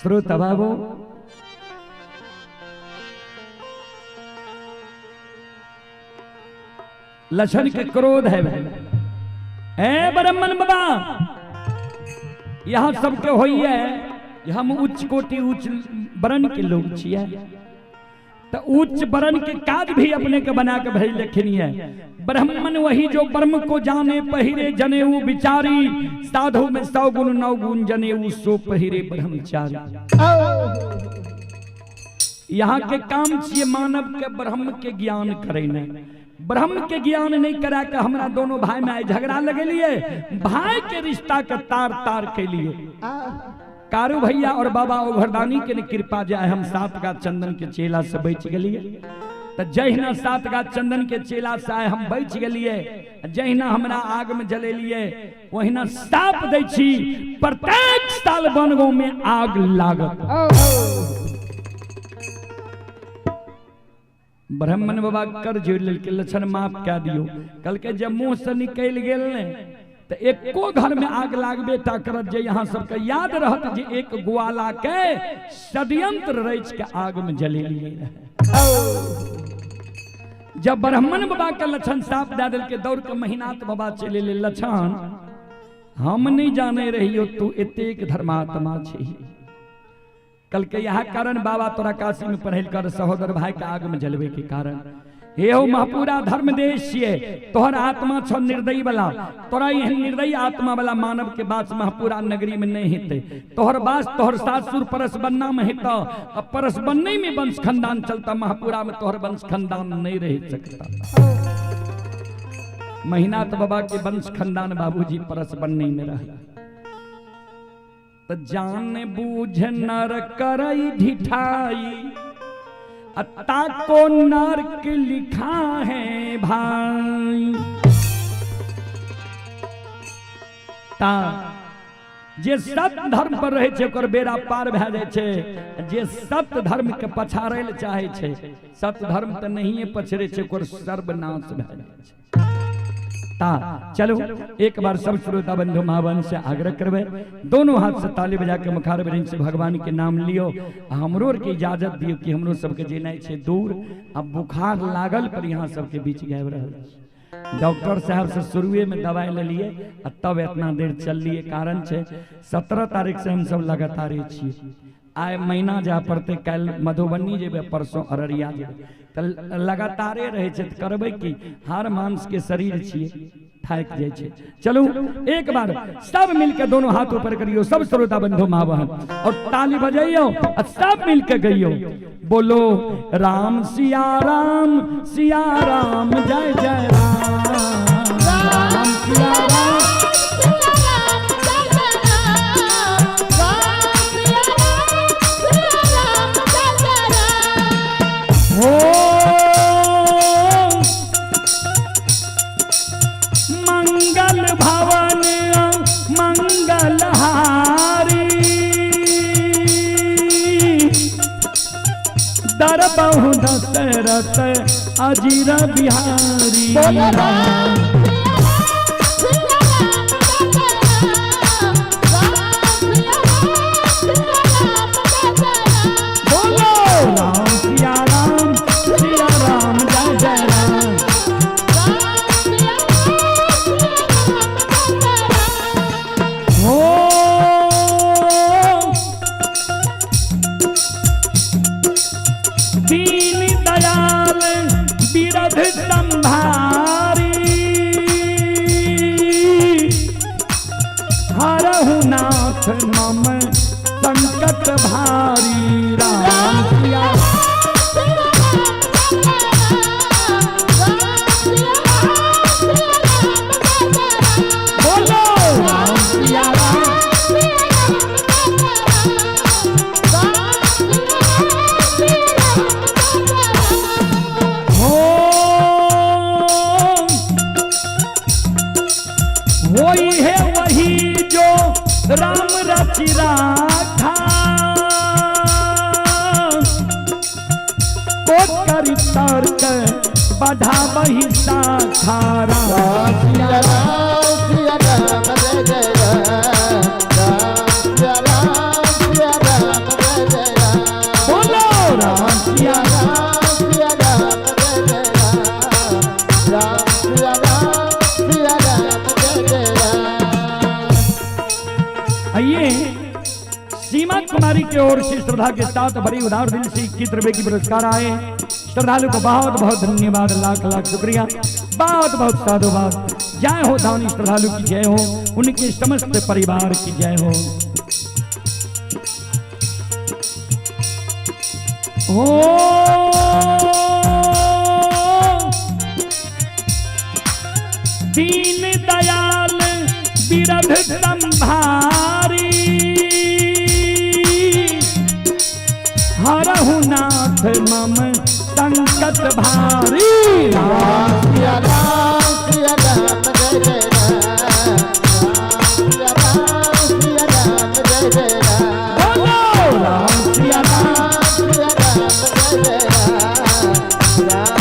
श्रोता बाबू। लक्षण के क्रोध है ए ब्राह्मण बाबा, यहाँ सबके होइए हम उच्च कोटि उच्च वर्ण के लोग छिए, तो उच्च वर्ण के काज भी अपने के बना के भेज लेखिन है। ब्राह्मण वही जो ब्रह्म को जाने पहिरे जनेऊ विचारी, साधु में 100 गुण 9 गुण जनेऊ सो पहिरे ब्रह्मचारी। यहाँ के काम छिए मानव के ब्रह्म के ज्ञान करे ने। ब्रह्म के ज्ञान नहीं करा के हमरा दोनों भाई में आई झगड़ा लगे लिए, भाई के रिश्ता के तार तार के लिए। कारू भैया और बाबा ओघरदानी के कृपा जाए हम 7 गा चंदन के चेला से बच गलिए। तो जहिना 7 गा चंदन के चेला से आए हम बच गलिए, जहिना हमरा आग में जलेलिए वहिना साप दै छी प्रत्येक साल बनगांव में आग लागत। ब्राह्मण बाबा कर जोड़ के लक्षण माफ क्या दियो। कल के जब मुंह से निकल गेल ने तो एको घर में आग लागबे टा करत जे यहाँ सबके याद रहत जे एक ग्वाला के षड्यंत्र रच के आग में जलेलिए रहे। जब ब्राह्मण बाबा के लक्षण साफ दे दिल के दौड़ के महीनात बाबा चले ले लक्षण हम नहीं जाने रहियो तू एतेक धर्मात्मा छी। कल के यह कारण बाबा तोरा काशी में पढ़ल कर सहोदर भाई के आग में जलवे के कारण हे हो महपूरा धर्म देश छिए तोहर आत्मा छ निर्दयी वाला तोरा यह निर्दयी आत्मा वाला मानव के बास महपूरा नगरी में नहीं हेते। तोहर बास तोहर सासुर परस बनना में हेता अब परस बनने में वंश खानदान चलता महपूरा में तोहर वंश खानदान नहीं रह सकता। महीनात बाबा के वंश खानदान बाबूजी परस बनने में रहा तो जान बूझ नर करई ढिठाई अत्ता को नरक लिखा है भाई। ता जे सत्य धर्म पर रहे छे ओकर बेड़ा पार भए जाए छे। जे सत्य धर्म के पछाड़े ले चाहे छे सत्य धर्म तो नहीं पछड़े छे ओकर सर्वनाश भए जाए छे। चलो एक बार सब श्रोता बंधु मावन से आग्रह करबे दोनों हाथ से ताली बजा के मुखार बरिंग से भगवान के नाम लियो हमरो के इजाजत दियो कि हमरो सबके जेनाइ छे दूर। अब बुखार लागल पर यहाँ सबके बीच गए रहल डॉक्टर साहब से शुरुए में दवाई ले लिए तब इतना देर चल लिए कारण छे 17 तारीख से हम सब लगातार छिए। आय महीना जा पड़ते कल मधुबनी जेबे परसों अररिया जेबे तो लगातारे रहे छे करबे कि हार मांस के शरीर छिए थाक जाए छे। चलो एक बार सब मिलके दोनों हाथ ऊपर करियो सब श्रोता बंधु माँ बहन और ताली बजाइयो और सब मिलके गइयो बोलो राम सिया राम जय जय राम सिया राम मंगल भवन मंगलहारी दर बहु दशरथ अजीर बिहारी मम संकट भारी राम सिया बोलो राम सिया वही है वही जो राम रचि राखा को करी तर्क बढ़ा बही शाखा राम सिया राम जय जय बोलो राम सिया आइए सीमा कुमारी की ओर से श्रद्धा के साथ बड़ी उदार दिल से 21 रुपए की पुरस्कार आए। श्रद्धालु को बहुत बहुत धन्यवाद लाख लाख शुक्रिया बहुत बहुत साधुवाद। जय हो धानी श्रद्धालु की जय हो उनके समस्त परिवार की जय हो। दीन दयाल बिरध संभारी हरहु नाथ मम संकट भारी राम सिया राम जय जय बोलो राम सिया राम जय जय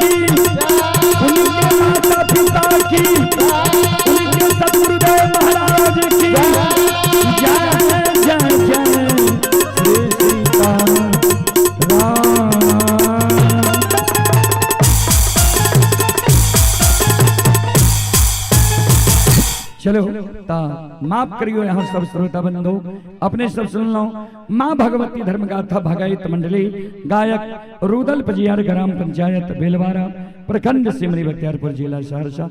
की, उनके माता पिता की, उनके सतगुरुदेव महाराज की जय जय जय श्री सीताराम। चलो ता माफ करियो यहाँ सब श्रोता बंधु, अपने सब सुन लो। माँ भगवती धर्मगाथा भगायत मंडली, गायक रुदल पजियार, ग्राम पंचायत बेलवारा, प्रखंड सिमरी बख्तियारपुर जिला सहरसा।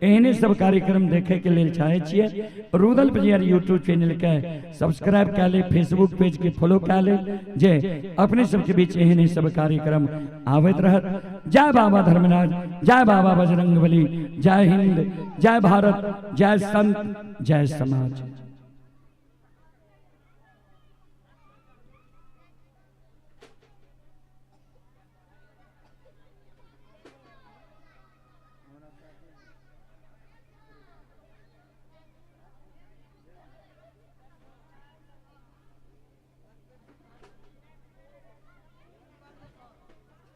एहने सब कार्यक्रम देखे के लिए चाहे छिए रुदल पजियार यूट्यूब चैनल के सब्सक्राइब कर ले, फेसबुक पेज के फॉलो कर ले, जे अपने सबके बीच एहने सब कार्यक्रम आवत रहत। जय बाबा धर्मराज, जय बाबा बजरंगबली, जय हिंद, जय भारत, जय संत, जय समाज।